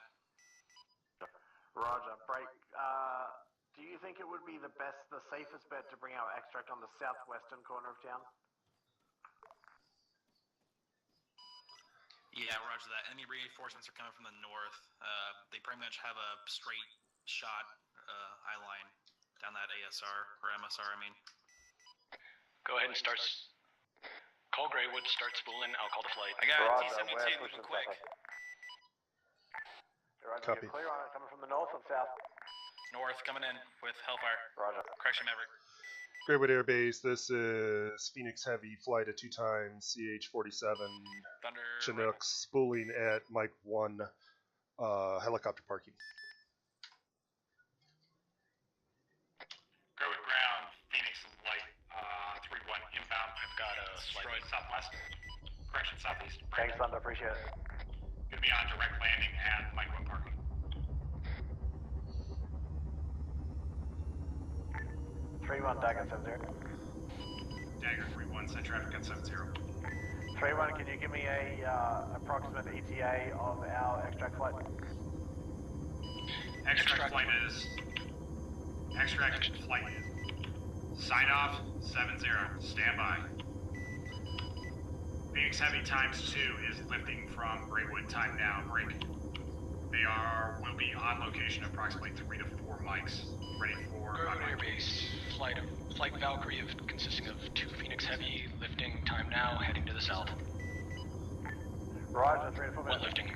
S17: Roger. Break. Do you think it would be the safest bet to bring our extract on the southwestern corner of town?
S15: Yeah, roger that. Enemy reinforcements are coming from the north. They pretty much have a straight shot eye line down that ASR, or MSR, I mean.
S14: Go ahead and start. Call Greywood, start spooling, I'll call the flight.
S15: I got
S17: Roger,
S15: T-72 moving quick.
S17: Roger,
S1: Copy.
S17: you're clear on it, coming from the north or south?
S15: North, coming in with Hellfire.
S17: Roger.
S15: Correction, Maverick.
S1: Greywood Air Base, this is Phoenix Heavy, flight of 2 times, CH-47,
S15: Thunder.
S1: Chinooks, spooling at Mike 1, helicopter parking.
S11: Greywood ground, Phoenix light, 3-1 inbound.
S14: I've got a
S11: destroyed southwest. Correction, southeast.
S17: Thanks, Thunder, appreciate it.
S11: Gonna be on direct landing at Mike 1 parking.
S17: 3-1, Dagger 7-0.
S11: Dagger 3-1, send traffic at 7-0.
S17: 3-1, can you give me a approximate ETA of our extract flight?
S11: Extract flight is sign off 7-0. Stand by. Phoenix Heavy ×2 is lifting from Greywood. Time now. Break. They will be on location approximately 3 to 4 mics. Ready for
S14: Greywood Air Base. Flight Valkyrie consisting of 2 Phoenix Heavy lifting. Time now. Heading to the south.
S17: Roger, 3 to 4 minutes.
S14: One lifting.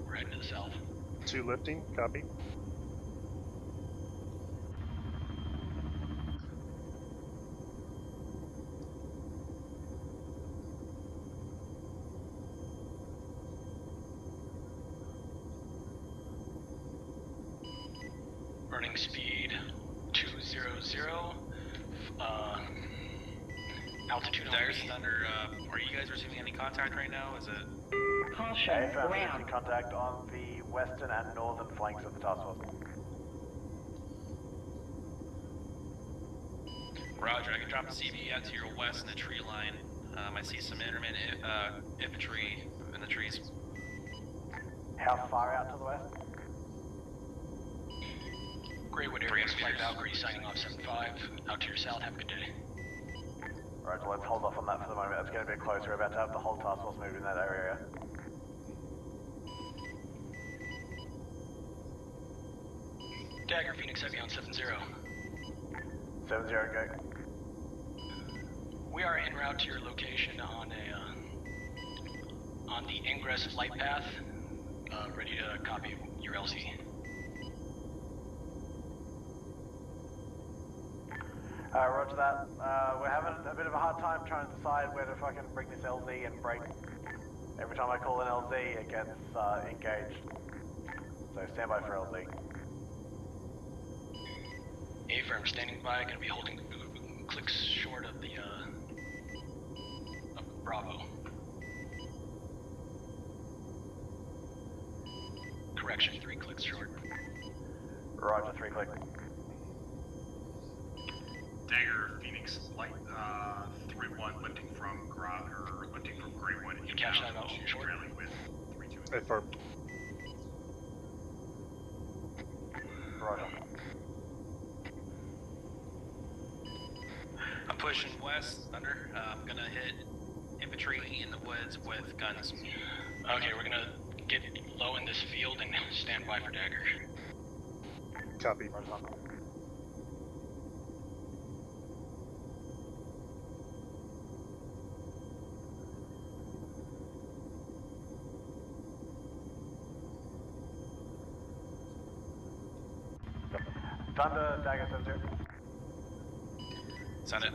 S14: We're heading to the south.
S1: 2 lifting, copy.
S14: Running speed 200. Altitude on
S15: Dagger,
S14: me.
S15: Thunder, are you guys receiving any contact right now? Is it?
S16: Caution,
S17: AFM
S16: ramp.
S17: contact on the western and northern flanks of the task force.
S15: Roger, I can drop a CV out to your west in the tree line. I see some intermittent infantry in the trees.
S17: How far out to the west?
S14: Greywood Air Base, Flight Valkyrie signing off 7-5. Out to your south, have a good day.
S17: Alright, so let's hold off on that for the moment. It's going to be close. We're about to have the whole task force move in that area.
S14: Dagger, Phoenix Heavy on 7-0.
S17: 7-0, go.
S14: We are en route to your location on the ingress flight path. Ready to copy your LZ.
S17: Roger that. We're having a bit of a hard time trying to decide where to fucking bring this LZ and break. Every time I call an LZ, it gets engaged. So stand by for LZ.
S14: A-firm standing by, gonna be holding clicks short of the, of Bravo. Correction, 3 clicks short.
S17: Roger, 3 clicks.
S11: Dagger, Phoenix, light, 3-1, lifting from Greywood.
S14: You catch that out short?
S11: Trailing with 3-2.
S1: A-firm.
S17: Roger.
S15: I'm pushing west, Thunder. I'm gonna hit infantry in the woods with guns.
S14: Okay, we're gonna get low in this field and stand by for Dagger.
S1: Copy.
S17: Thunder, Dagger 7-0.
S15: Send it.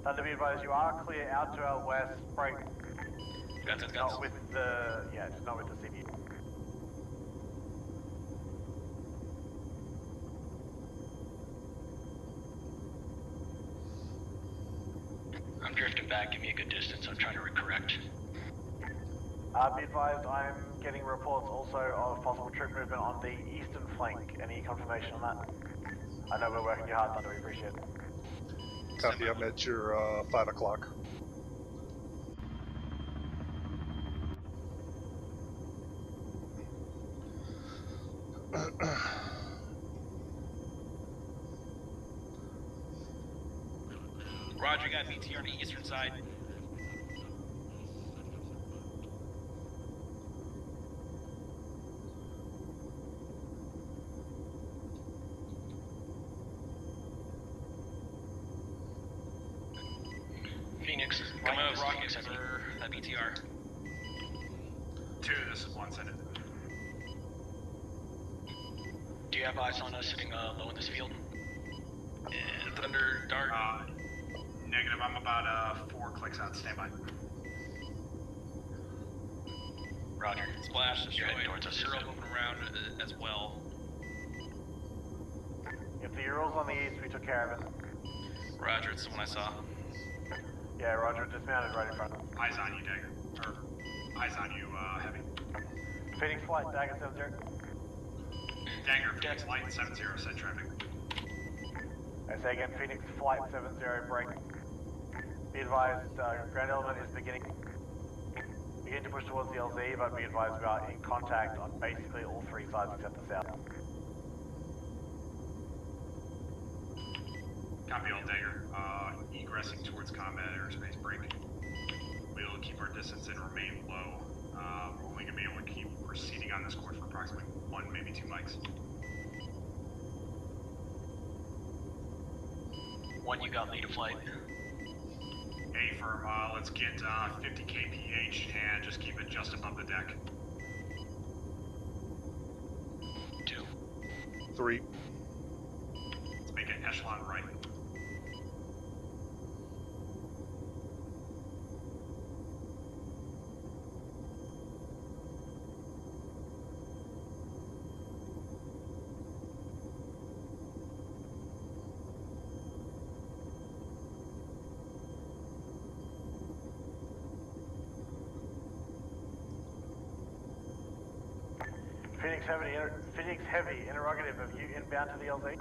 S17: Thunder, be advised, you are clear out to our west. Break.
S15: Guns and guns.
S17: Not with the, yeah, just not with the CV.
S14: I'm drifting back, give me a good distance, I'm trying to correct.
S17: Be advised, I'm getting reports also of possible troop movement on the eastern flank. Any confirmation on that? I know we're working you hard, Thunder, we appreciate it.
S1: Copy, I'm at your 5 o'clock.
S15: Roger, got BTR on the eastern side.
S14: Phoenix,
S15: coming out of rockets for that BTR.
S11: 2, this is 1, send it.
S14: Do you have eyes on us sitting low in this field?
S15: And Thunder, Dart.
S11: Negative, I'm about 4 clicks out, stand by.
S14: Roger.
S15: Splash,
S14: You're heading
S15: destroyed.
S14: towards us.
S15: Zero moving around as well.
S17: If the Ural's on the east, we took care of it.
S15: Roger, it's the one I saw.
S17: Yeah, Roger, dismounted right in front.
S11: Eyes on you, Dagger. Or, eyes on you, Heavy.
S17: Phoenix flight, Dagger 7-0.
S11: Dagger, Phoenix light, 7-0, send traffic.
S17: I say again, Phoenix flight 7-0, break. Be advised, ground element is beginning to push towards the LZ, but be advised we are in contact on basically all 3 sides except the south.
S11: Copy all, Dagger. Egressing towards combat airspace, break. We'll keep our distance and remain low. We're only going to be able to keep proceeding on this course for approximately 1, maybe 2 mics.
S14: 1, you got lead of flight.
S11: A-firm, let's get 50 kph and just keep it just above the deck.
S14: 2.
S1: 3.
S11: Let's make it echelon right.
S17: Phoenix Heavy, interrogative, have you inbound to the LZ?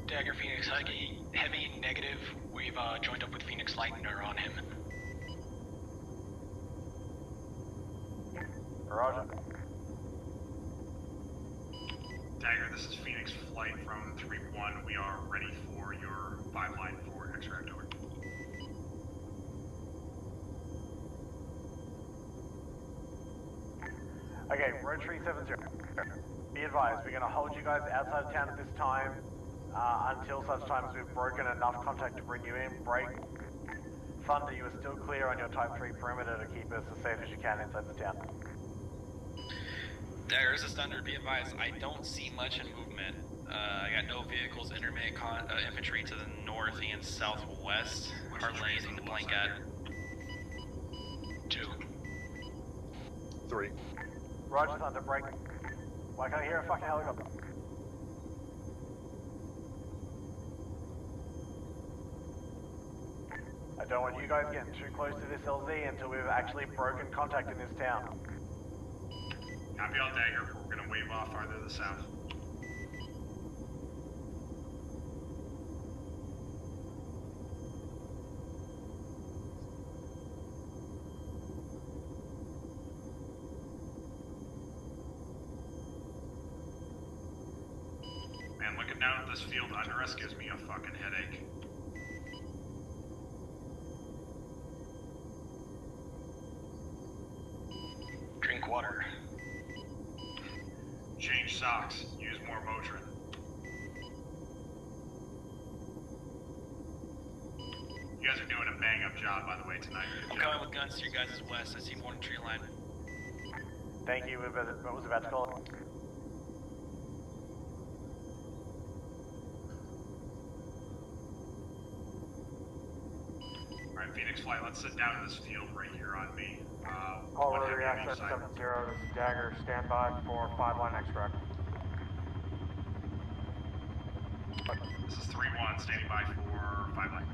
S14: Dagger, Phoenix Heavy, negative. We've joined up with Phoenix Light and are on him.
S17: Roger.
S11: Dagger, this is Phoenix flight from 3-1. We are ready for your 5 line for extract over.
S17: Okay, road tree 7-0. Be advised, we're going to hold you guys outside of town at this time until such time as we've broken enough contact to bring you in. Break. Thunder, you are still clear on your Type 3 perimeter to keep us as safe as you can inside the town.
S15: There's a Thunder, be advised, I don't see much in movement. I got no vehicles, intermittent infantry to the north and southwest. Hardly anything to blank at.
S14: 2.
S1: 3.
S17: Roger, Thunder, break. Why can't I hear a fucking helicopter? I don't want you guys getting too close to this LZ until we've actually broken contact in this town.
S11: Copy all Dagger. We're gonna wave off farther to the south. Man, looking down at this field under us gives me a fucking headache.
S14: Drink water.
S11: Change socks. Use more Motrin. You guys are doing a bang-up job, by the way, tonight.
S15: I'm coming with guns to you guys' west. I see morning tree line.
S17: Thank you, what was about to call it?
S11: Alright, Phoenix Flight, let's sit down in this field right here on me.
S19: All rotary access 70, this is Dagger, stand by for 5-line extract.
S11: This is 3-1, standing by for 5-line.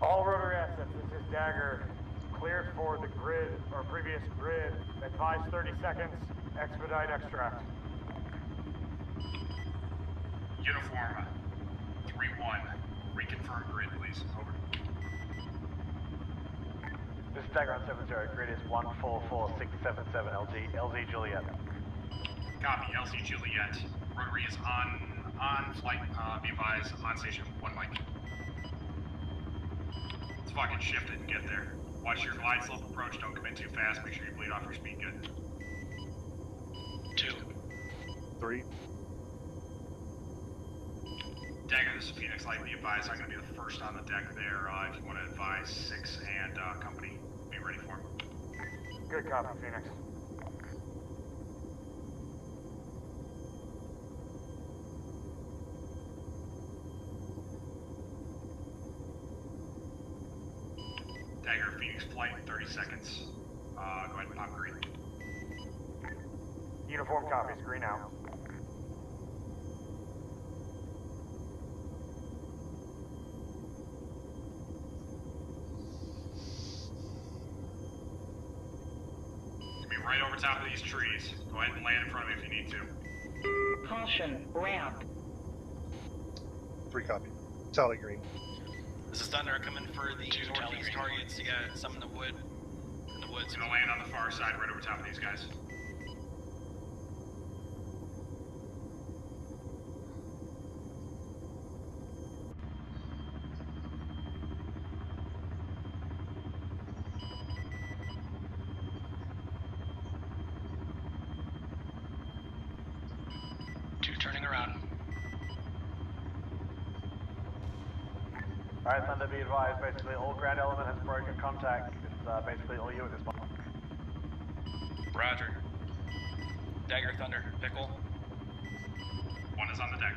S19: All rotary assets, this is Dagger, cleared for the grid, or previous grid, advise 30 seconds, expedite extract.
S11: Uniform, 3-1, reconfirm grid, please, over.
S17: This is Dagger on 70, grid is 144677 LZ Juliet.
S11: Copy, LZ Juliet. Rotary is on flight, be advised, on station, 1 mic. Let's fucking shift it and get there. Watch your glide slope approach, don't come in too fast, make sure you bleed off your speed good.
S14: 2.
S1: 3.
S11: Dagger, this is Phoenix Light, be advised, I'm going to be the first on the deck there. If you want to advise 6 and company, be ready for him.
S19: Good copy, Phoenix.
S11: Dagger, Phoenix Flight, 30 seconds. Go ahead and pop green.
S19: Uniform copies, green out.
S11: Right over top of these trees. Go ahead and land in front of me if you need to.
S16: Caution, ramp.
S1: 3 copy. Tally green.
S15: This is Thunder coming for the northeast targets. You got some in the woods.
S11: Gonna land on the far side, right over top of these guys.
S14: Turning around.
S17: Alright, Thunder, be advised, basically all ground element has broken contact. It's basically all you at this point.
S15: Roger. Dagger, Thunder, Pickle.
S11: 1 is on the deck.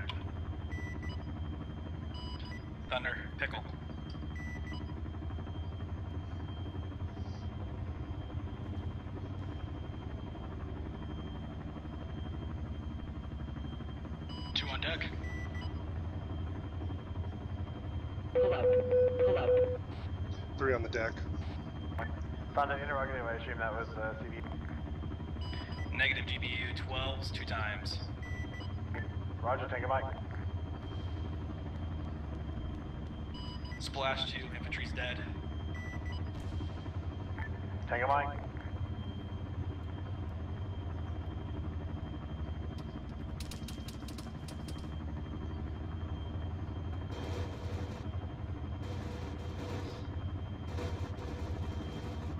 S15: Thunder, Pickle.
S14: On deck.
S16: Pull up.
S1: 3 on the deck.
S17: Thunder, interrogative, I assume that was CV.
S15: Negative GBU 12s 2 times.
S17: Roger, take a mic.
S15: Splash 2, infantry's dead.
S17: Take a mic.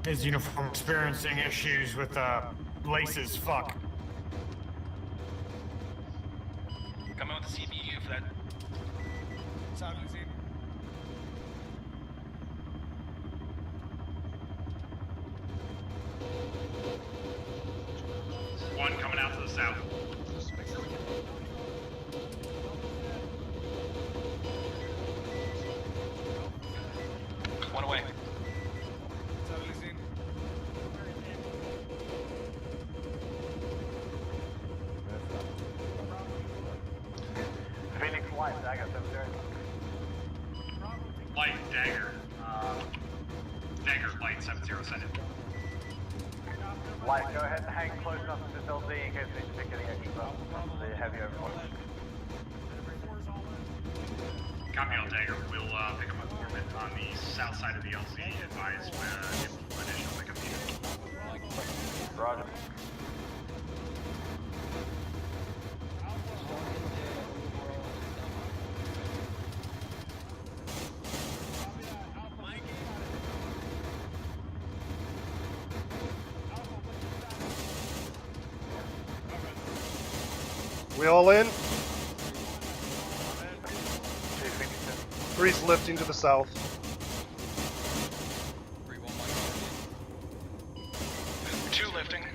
S19: His uniform experiencing issues with laces, fuck.
S15: Coming with the CBU for that.
S19: Sound easy.
S17: light, Dagger 70.
S11: Light, Dagger. Dagger, light, 70, send it.
S17: Light, go ahead and hang close enough to this LZ in case they need to pick any extras up from the heavy overload.
S11: Copy all, Dagger. We'll pick up informant on the south side of the LZ. Advise if additional pickup needed.
S17: Roger.
S1: We all in? Three's lifting to the south.
S3: Two lifting.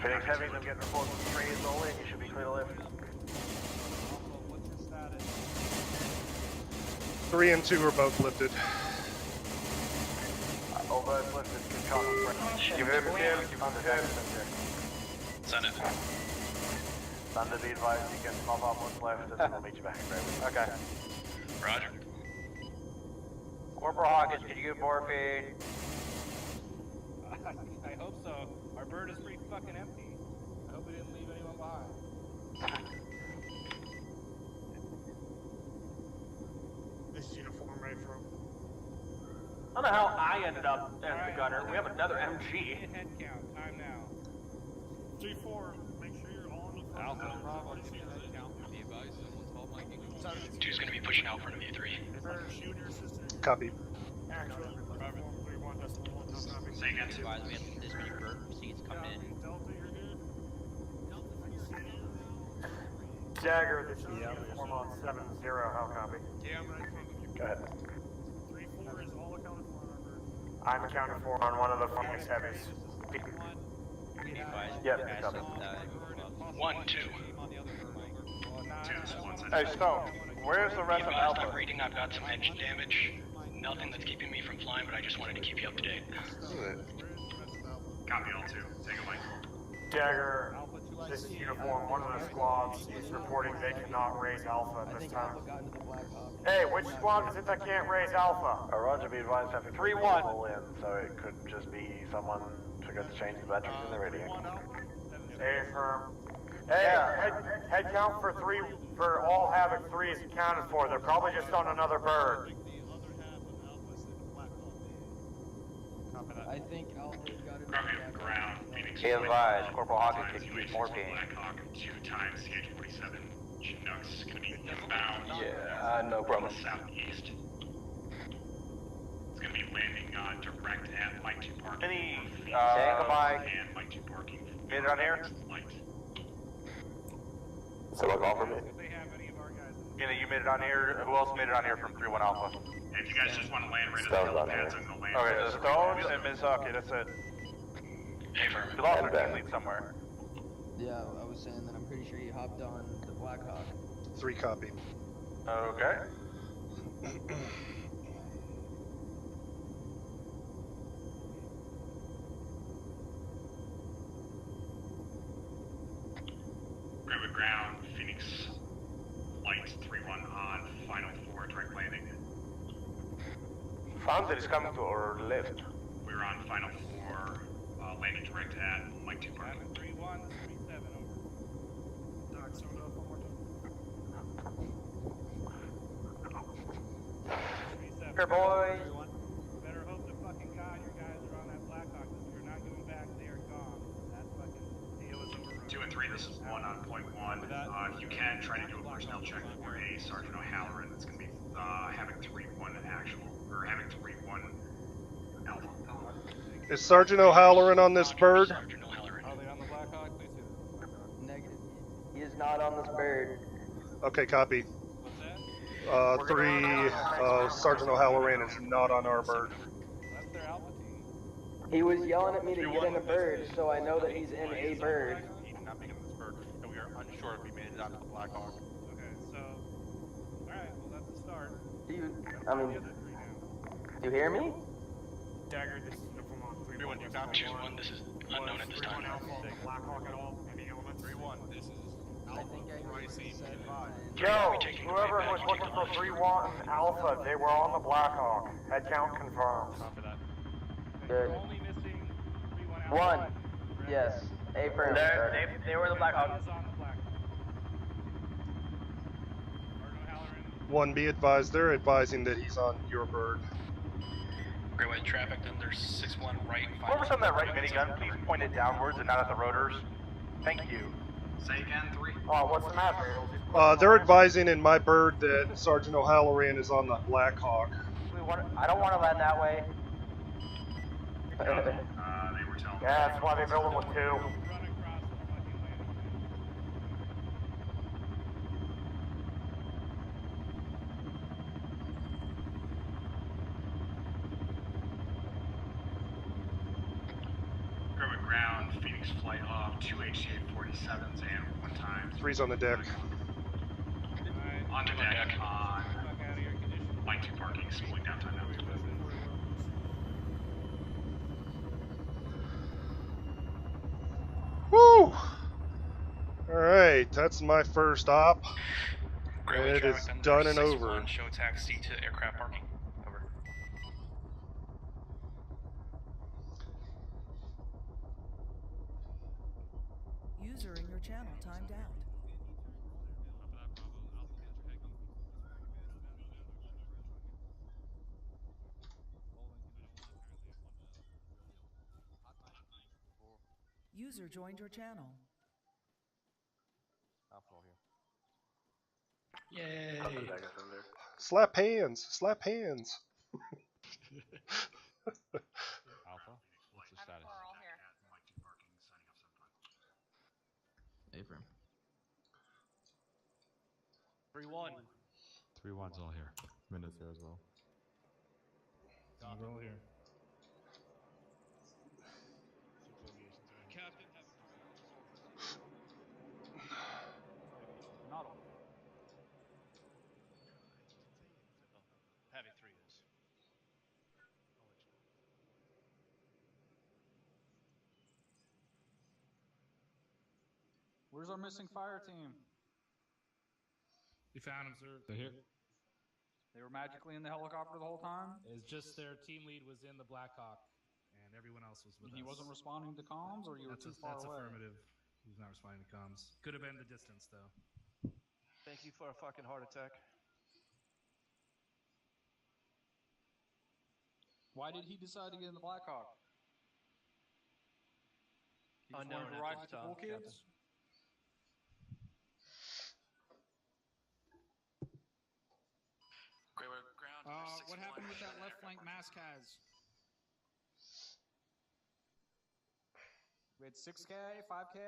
S17: Phoenix Heavies, I'm getting reports from 3 is all in. You should be clear to lift.
S1: 3 and 2 are both lifted.
S17: All those lifted can come. Give it a
S15: Send it.
S17: Thunder, be advised, you can mop up what's left and then we'll meet you back in Gravely. Okay.
S15: Roger.
S17: Corporal Hawkins, can you get morphine?
S8: I hope so. Our bird is pretty fucking empty. I hope we didn't leave anyone behind.
S19: This is uniform right from.
S17: I don't know how I ended up as the gunner. We have another MG.
S8: Head count. Time now.
S19: 3-4. Make sure you're all in the front.
S8: Alpha and Bravo. Head count.
S14: Be advised, someone's called my king. Two's gonna be pushing out front of you, 3.
S1: Copy.
S19: Actually, 3-1, decimal 1, no copy.
S11: Say again, 2.
S14: We have this many bird seats coming in.
S19: Delta, you're good.
S17: Dagger, this is uniform on 7-0, how copy?
S19: Yeah, I'm right in front of you.
S17: Go ahead.
S19: 3-4 is all accounted for on our bird.
S17: I'm accounted for on one of the Phoenix Heavies. Yep, copy.
S3: 1, 2.
S17: Hey, Stone, where's the rest of Alpha?
S3: I'm reading, I've got some engine damage. Nothing that's keeping me from flying, but I just wanted to keep you up to date.
S11: Copy all, 2. Take a light.
S19: Dagger, this is uniform. One of the squads is reporting they cannot raise Alpha at this time. Hey, which squad is it that can't raise Alpha?
S17: Roger, be advised, having 3-1 all in, so it could just be someone forgot to change the batteries in the radio.
S19: Hey, firm. Hey, head count for 3 for all Havoc 3 is accounted for. They're probably just on another bird.
S14: I think Alpha's got it.
S11: Copy of ground. Phoenix.
S17: Be advised, Corporal Hawkins can use morphine.
S11: Blackhawk, 2 times CH-47. Chinook's gonna be inbound.
S17: Yeah, no problem.
S11: Southeast. It's gonna be landing direct at Mike 2 parking.
S17: Any,
S11: and Mike 2 parking.
S17: Made it on air?
S11: Light.
S17: So look off for me.
S8: If they have any of our guys in
S17: You made it on air. Who else made it on air from 3-1 Alpha?
S11: And if you guys just want to land right at the helipads, I'm gonna land.
S17: Okay, the Stones and Mizaki, that's it.
S3: Hey, Vermin.
S17: You lost our team lead somewhere.
S14: Yeah, I was saying that I'm pretty sure he hopped on the Blackhawk.
S1: 3 copy.
S17: Okay.
S11: Grabbing ground, Phoenix. Light 3-1 on, final 4, direct landing.
S17: Found that is coming to our left.
S11: We're on final 4, landing direct at Mike 2 parking.
S8: 3-1, 3-7, over.
S19: Doc, sum it up one more time.
S8: 3-7.
S17: Here, boys.
S8: Better hope to fucking God your guys are on that Blackhawk, because if you're not going back, they are gone. That fucking deal is over.
S11: 2 and 3, this is 1 on point 1. If you can, try to do a personnel check for a Sergeant O'Halloran. It's going to be having 3-1 actual, or having 3-1 Alpha.
S1: Is Sergeant O'Halloran on this bird?
S8: Are they on the Blackhawk? Please do.
S14: Negative. He is not on this bird.
S1: Okay, copy.
S8: What's that?
S1: 3, Sergeant O'Halloran is not on our bird.
S8: That's their Alpha team.
S14: He was yelling at me to get in a bird, so I know that he's in a bird.
S17: Not being in this bird, and we are unsure if we made it onto the Blackhawk.
S8: Okay, so. Alright, well, that's the start.
S14: Do you,
S8: Got
S14: I mean,
S8: the other 3 now.
S14: do you hear me?
S19: Dagger, this is uniform on 3-1.
S3: 2-1, this is unknown at this time.
S19: Alpha, Blackhawk at all? Any elements?
S8: 3-1, this is
S19: Joe, whoever was looking for 3-1 Alpha, they were on the Blackhawk. Head count confirmed.
S8: We're only missing 3-1
S21: One.
S8: Alpha.
S21: Yes. A firm. They were the Blackhawk.
S8: Is on the Blackhawk.
S1: One, be advised, they're advising that he's on your bird.
S15: Great white traffic, then there's 6-1 right.
S22: Whoever's on that right minigun, please point it downwards and not at the rotors. Thank you.
S11: Say again, 3.
S19: Oh, what's the matter?
S1: They're advising in my bird that Sergeant O'Halloran is on the Blackhawk.
S21: I don't want to land that way.
S11: They were telling me.
S19: Yeah, that's why they built them with 2.
S11: Ground, Phoenix flight off, 2 HCA-47s and 1 time.
S1: 3's on the deck.
S11: On the deck, on line 2 parking, schooling downtown now.
S1: Woo! Alright, that's my first op. And it is done and over.
S15: Show taxi to aircraft parking. Over.
S2: User in your channel timed out. User joined your channel.
S14: Yay!
S1: Slap hands! Slap hands!
S4: Alpha, what's the status?
S23: A-frame.
S24: 3-1.
S4: 3-1's all here. Minutes here as well.
S6: We're all here.
S24: Captain,
S13: Not all.
S24: having 3 is.
S13: Where's our missing fire team?
S6: We found them, sir.
S4: They're here.
S13: They were magically in the helicopter the whole time?
S6: It's just their team lead was in the Blackhawk, and everyone else was with us.
S13: He wasn't responding to comms, or you were too far away?
S6: That's affirmative. He's not responding to comms. Could have been the distance, though.
S24: Thank you for a fucking heart attack.
S13: Why did he decide to get in the Blackhawk? He just
S24: Unknown
S13: wanted to
S24: at
S13: ride
S24: this
S13: with the
S24: time,
S13: cool kids?
S6: What happened with that left flank Mascaz?
S13: We had 6K, 5K?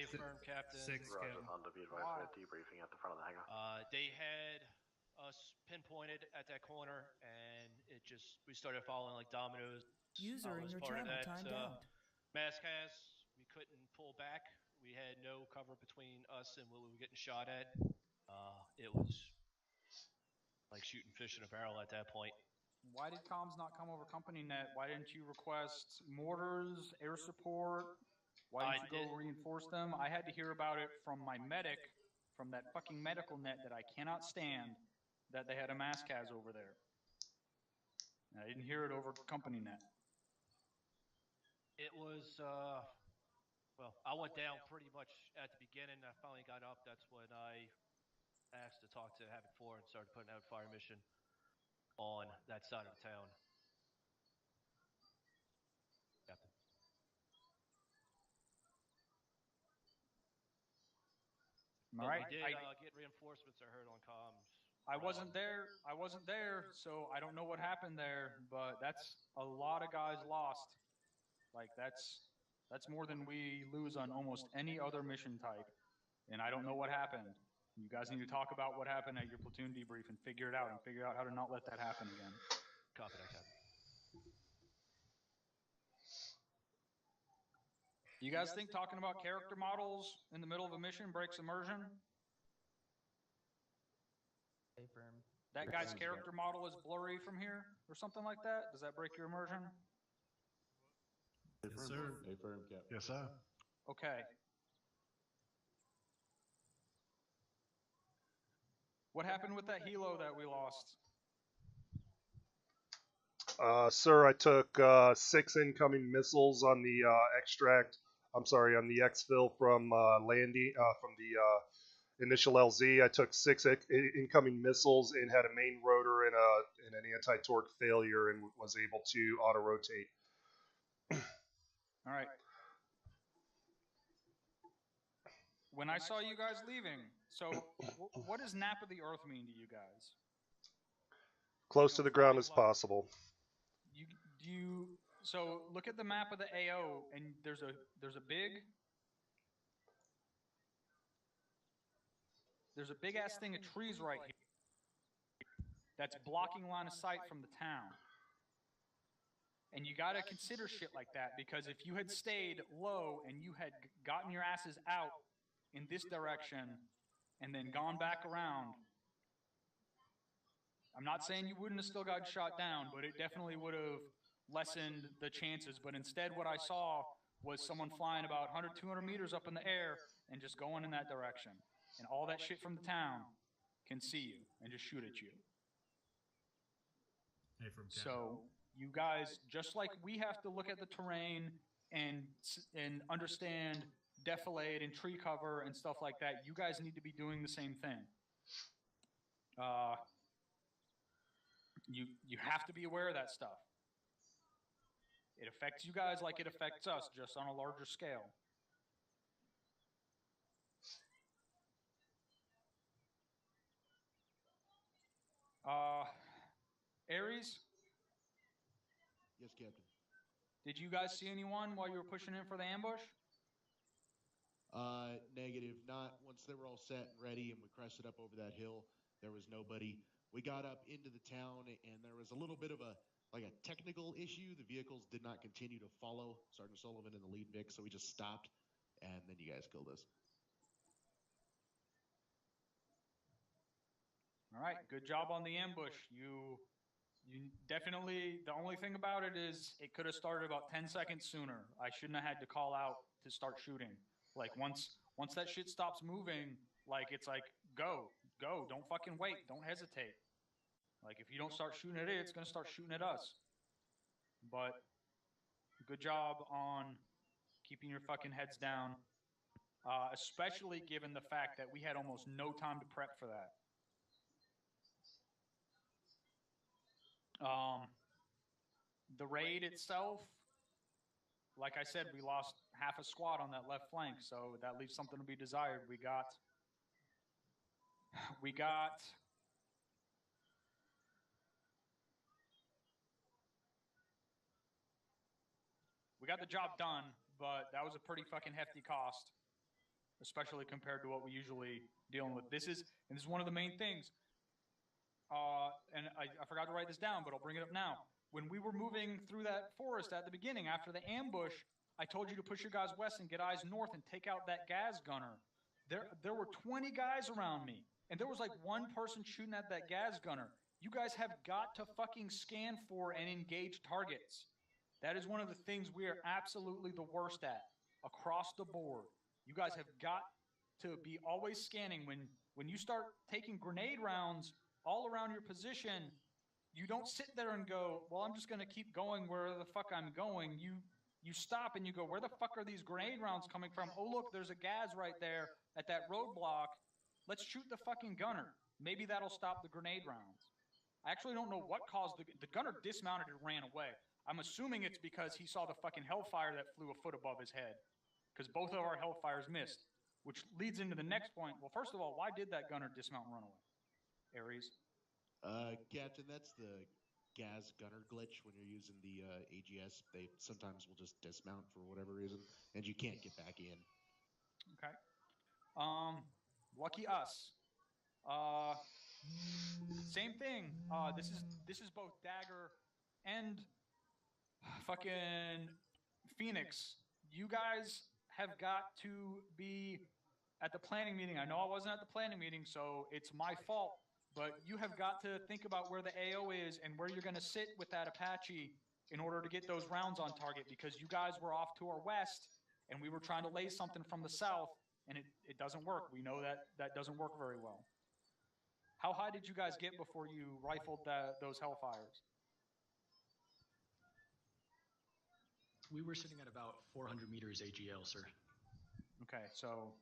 S24: Affirm, Captain.
S6: 6K.
S5: Roger, Thunder, be advised we're debriefing at the front of the hangar.
S24: They had us pinpointed at that corner, and we started following like dominoes.
S2: User in your channel timed out.
S24: Mascaz, we couldn't pull back. We had no cover between us and what we were getting shot at. It was like shooting fish in a barrel at that point.
S13: Why did comms not come over company net? Why didn't you request mortars, air support? Why didn't you go reinforce them? I had to hear about it from my medic, from that fucking medical net that I cannot stand, that they had a Mascaz over there. And I didn't hear it over company net.
S24: It was, well, I went down pretty much at the beginning. I finally got up. That's when I asked to talk to Havoc 4 and started putting out fire mission on that side of town. Captain.
S13: All right.
S24: We did get reinforcements, I heard on comms.
S13: I wasn't there, so I don't know what happened there, but that's a lot of guys lost. Like, that's more than we lose on almost any other mission type, and I don't know what happened. You guys need to talk about what happened at your platoon debrief and figure it out, and figure out how to not let that happen again.
S24: Copy that, Captain.
S13: You guys think talking about character models in the middle of a mission breaks immersion? That guy's character model is blurry from here, or something like that? Does that break your immersion?
S6: Yes, sir.
S5: Yes, sir.
S13: Okay. What happened with that helo that we lost?
S1: Sir, I took 6 incoming missiles on the on the exfil from landing from the initial LZ. I took 6 incoming missiles and had a main rotor and an anti-torque failure and was able to auto rotate.
S13: All right. When I saw you guys leaving, so what does nap of the earth mean to you guys?
S1: Close to the ground as possible.
S13: So look at the map of the AO, and there's a big ass thing of trees right here that's blocking line of sight from the town. And you got to consider shit like that, because if you had stayed low and you had gotten your asses out in this direction and then gone back around, I'm not saying you wouldn't have still got shot down, but it definitely would have lessened the chances. But instead what I saw was someone flying about 100, 200 meters up in the air and just going in that direction. And all that shit from the town can see you and just shoot at you. So you guys, just like we have to look at the terrain and understand defilade and tree cover and stuff like that, you guys need to be doing the same thing. You have to be aware of that stuff. It affects you guys like it affects us, just on a larger scale. Ares?
S7: Yes, Captain.
S13: Did you guys see anyone while you were pushing in for the ambush?
S7: Negative. Not once they were all set and ready and we crested up over that hill, there was nobody. We got up into the town and there was a little bit of a technical issue. The vehicles did not continue to follow Sergeant Sullivan and the lead Vic, so we just stopped, and then you guys killed us.
S13: All right, good job on the ambush. You definitely, the only thing about it is it could have started about 10 seconds sooner. I shouldn't have had to call out to start shooting. Like once that shit stops moving, like it's like go, don't fucking wait, don't hesitate. Like if you don't start shooting at it, it's going to start shooting at us. But good job on keeping your fucking heads down, especially given the fact that we had almost no time to prep for that. The raid itself, like I said, we lost half a squad on that left flank, so that leaves something to be desired. We got the job done, but that was a pretty fucking hefty cost, especially compared to what we usually dealing with. This is one of the main things. And I forgot to write this down, but I'll bring it up now. When we were moving through that forest at the beginning, after the ambush, I told you to push your guys west and get eyes north and take out that gas gunner. There were 20 guys around me, and there was like one person shooting at that gas gunner. You guys have got to fucking scan for and engage targets. That is one of the things we are absolutely the worst at across the board. You guys have got to be always scanning. When you start taking grenade rounds all around your position, you don't sit there and go, well, I'm just going to keep going where the fuck I'm going. You stop and you go, where the fuck are these grenade rounds coming from? Oh, look, there's a gas right there at that roadblock. Let's shoot the fucking gunner. Maybe that'll stop the grenade rounds. I actually don't know what caused the gunner dismounted and ran away. I'm assuming it's because he saw the fucking hellfire that flew a foot above his head, because both of our hellfires missed, which leads into the next point. Well, first of all, why did that gunner dismount and run away? Ares?
S7: Captain, that's the gas gunner glitch when you're using the AGS. They sometimes will just dismount for whatever reason, and you can't get back in.
S13: Okay. Lucky us. Same thing. This is both Dagger and fucking Phoenix. You guys have got to be at the planning meeting. I know I wasn't at the planning meeting, so it's my fault. But you have got to think about where the AO is and where you're going to sit with that Apache in order to get those rounds on target, because you guys were off to our west and we were trying to lay something from the south, and it doesn't work. We know that doesn't work very well. How high did you guys get before you rifled those Hellfires?
S20: We were sitting at about 400 meters AGL, sir.
S13: Okay, so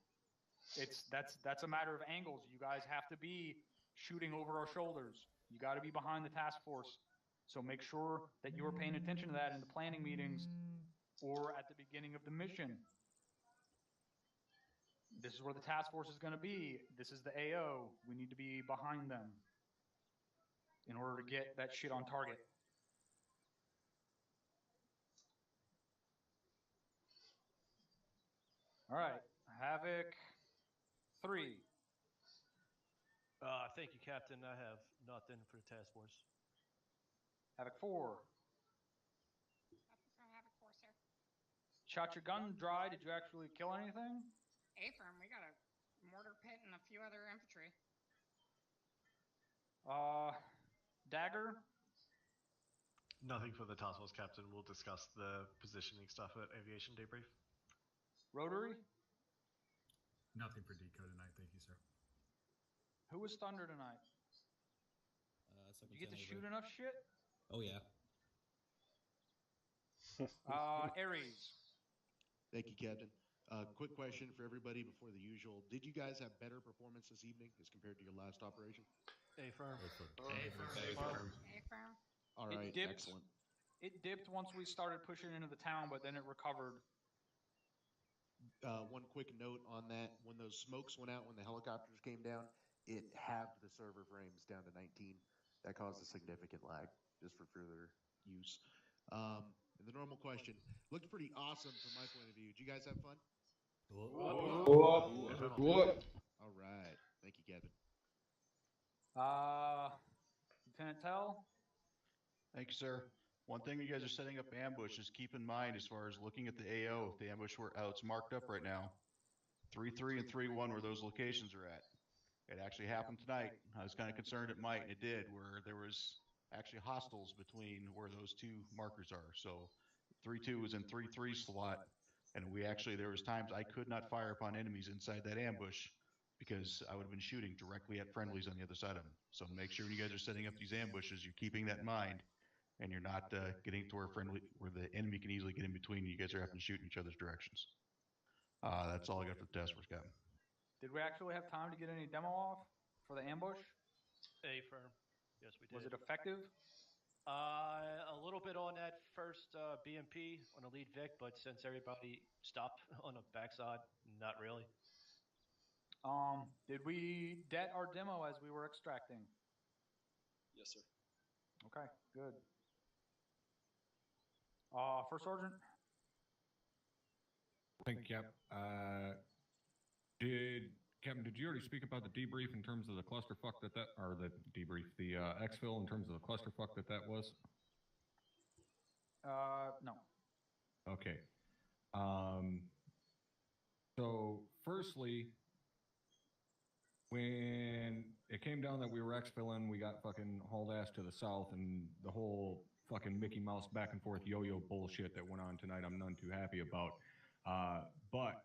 S13: that's a matter of angles. You guys have to be shooting over our shoulders. You got to be behind the task force. So make sure that you are paying attention to that in the planning meetings or at the beginning of the mission. This is where the task force is going to be. This is the AO. We need to be behind them in order to get that shit on target. All right, Havoc 3.
S24: Thank you, Captain. I have nothing for the task force.
S13: Havoc 4.
S9: Havoc 4, sir.
S13: Shot your gun dry. Did you actually kill anything?
S9: A-firm, we got a mortar pit and a few other infantry.
S13: Dagger?
S5: Nothing for the task force, Captain. We'll discuss the positioning stuff at aviation debrief.
S13: Rotary?
S6: Nothing for Deco tonight, thank you, sir.
S13: Who was Thunder tonight? Did you get to shoot enough shit?
S10: Oh, yeah.
S13: Aries.
S7: Thank you, Captain. Quick question for everybody before the usual. Did you guys have better performance this evening as compared to your last operation?
S24: A-firm.
S9: A-firm.
S7: All right, excellent.
S13: It dipped once we started pushing into the town, but then it recovered.
S7: One quick note on that. When those smokes went out when the helicopters came down, it halved the server frames down to 19. That caused a significant lag, just for further use. And the normal question. Looked pretty awesome from my point of view. Did you guys have fun?
S10: What?
S7: All right. Thank you, Kevin.
S13: Lieutenant Tell?
S12: Thank you, sir. One thing you guys are setting up ambushes, keep in mind as far as looking at the AO, the ambush where it's marked up right now. 3-3 and 3-1 where those locations are at. It actually happened tonight. I was kind of concerned it might, and it did, where there was actually hostiles between where those two markers are. So 3-2 was in 3-3 slot, and there was times I could not fire upon enemies inside that ambush because I would have been shooting directly at friendlies on the other side of them. So make sure when you guys are setting up these ambushes, you're keeping that in mind, and you're not getting to where the enemy can easily get in between. You guys are having to shoot in each other's directions. That's all I got for the task force, Captain.
S13: Did we actually have time to get any demo off for the ambush?
S24: A-firm. Yes, we did.
S13: Was it effective?
S24: A little bit on that first BMP on the lead Vic, but since everybody stopped on the backside, not really.
S13: Did we det our demo as we were extracting?
S10: Yes, sir.
S13: Okay, good. First Sergeant?
S23: Thank you, Cap. Captain, did you already speak about the debrief in terms of the clusterfuck the exfil in terms of the clusterfuck that was?
S13: No.
S23: Okay. So, firstly, when it came down that we were exfilling, we got fucking hauled ass to the south, and the whole fucking Mickey Mouse back and forth yo-yo bullshit that went on tonight, I'm none too happy about. But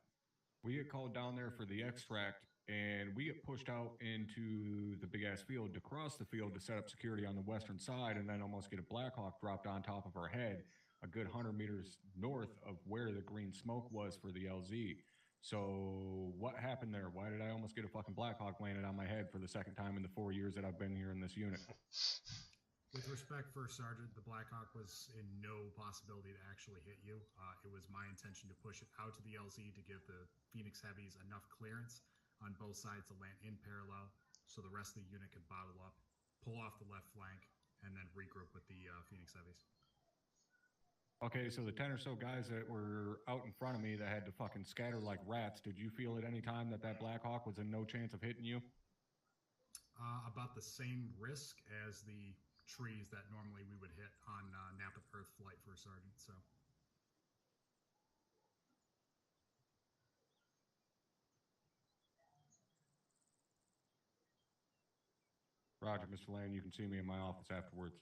S23: we get called down there for the extract, and we get pushed out into the big-ass field to cross the field to set up security on the western side, and then almost get a Blackhawk dropped on top of our head a good 100 meters north of where the green smoke was for the LZ. So what happened there? Why did I almost get a fucking Blackhawk landed on my head for the second time in the 4 years that I've been here in this unit?
S6: With respect, First Sergeant, the Blackhawk was in no possibility to actually hit you. It was my intention to push it out to the LZ to give the Phoenix Heavies enough clearance on both sides to land in parallel so the rest of the unit could bottle up, pull off the left flank, and then regroup with the Phoenix Heavies.
S23: Okay, so the 10 or so guys that were out in front of me that had to fucking scatter like rats, did you feel at any time that Blackhawk was in no chance of hitting you?
S6: About the same risk as the trees that normally we would hit on Napa Earth flight, First Sergeant, so.
S23: Roger, Mr. Land, you can see me in my office afterwards.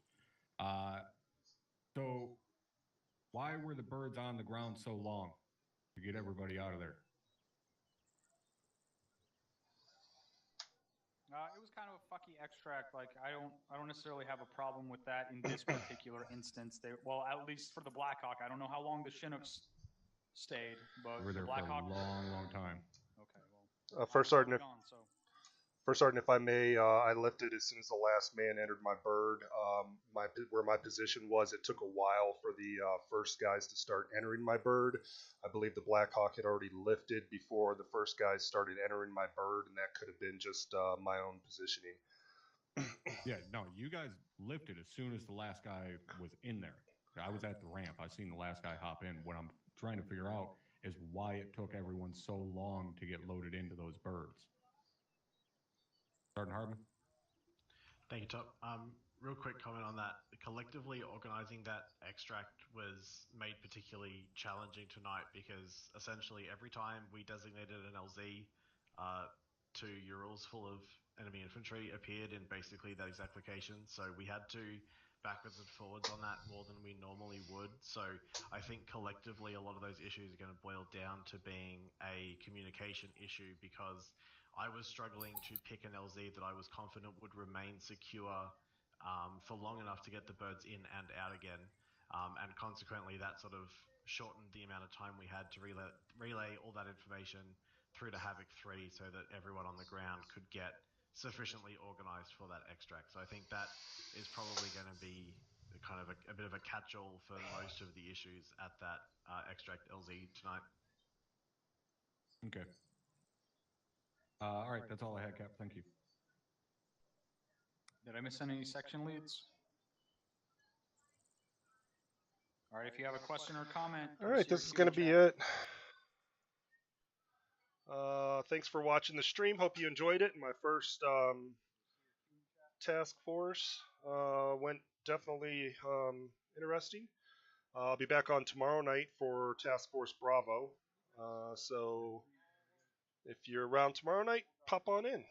S23: So, why were the birds on the ground so long to get everybody out of there?
S13: it was kind of a fucky extract. Like I don't necessarily have a problem with that in this particular instance. Well, at least for the Blackhawk, I don't know how long the Chinooks stayed, but
S23: We were
S13: the
S23: there for a
S13: Blackhawk.
S23: long time.
S13: Okay, well.
S1: First Sergeant,
S13: gone, so.
S1: First Sergeant, if I may, I lifted as soon as the last man entered my bird. Where my position was, it took a while for the first guys to start entering my bird. I believe the Blackhawk had already lifted before the first guys started entering my bird, and that could have been just my own positioning.
S23: Yeah, no, you guys lifted as soon as the last guy was in there. I was at the ramp. I seen the last guy hop in. What I'm trying to figure out is why it took everyone so long to get loaded into those birds. Sergeant Hardman?
S5: Thank you, Top. Real quick comment on that. Collectively organizing that extract was made particularly challenging tonight because essentially every time we designated an LZ, 2 Urals full of enemy infantry appeared in basically that exact location. So we had to backwards and forwards on that more than we normally would. So I think collectively a lot of those issues are going to boil down to being a communication issue because I was struggling to pick an LZ that I was confident would remain secure for long enough to get the birds in and out again. And consequently, that sort of shortened the amount of time we had to relay all that information through to Havoc 3 so that everyone on the ground could get sufficiently organized for that extract. So I think that is probably going to be kind of a bit of a catch-all for most of the issues at that extract LZ tonight.
S23: Okay. All right, that's all I had, Cap. Thank you.
S13: Did I miss any section leads? All right, if you have a question or comment.
S1: All right, this is going to be it. Thanks for watching the stream. Hope you enjoyed it. My first task force went definitely interesting. I'll be back on tomorrow night for Task Force Bravo. So if you're around tomorrow night, pop on in.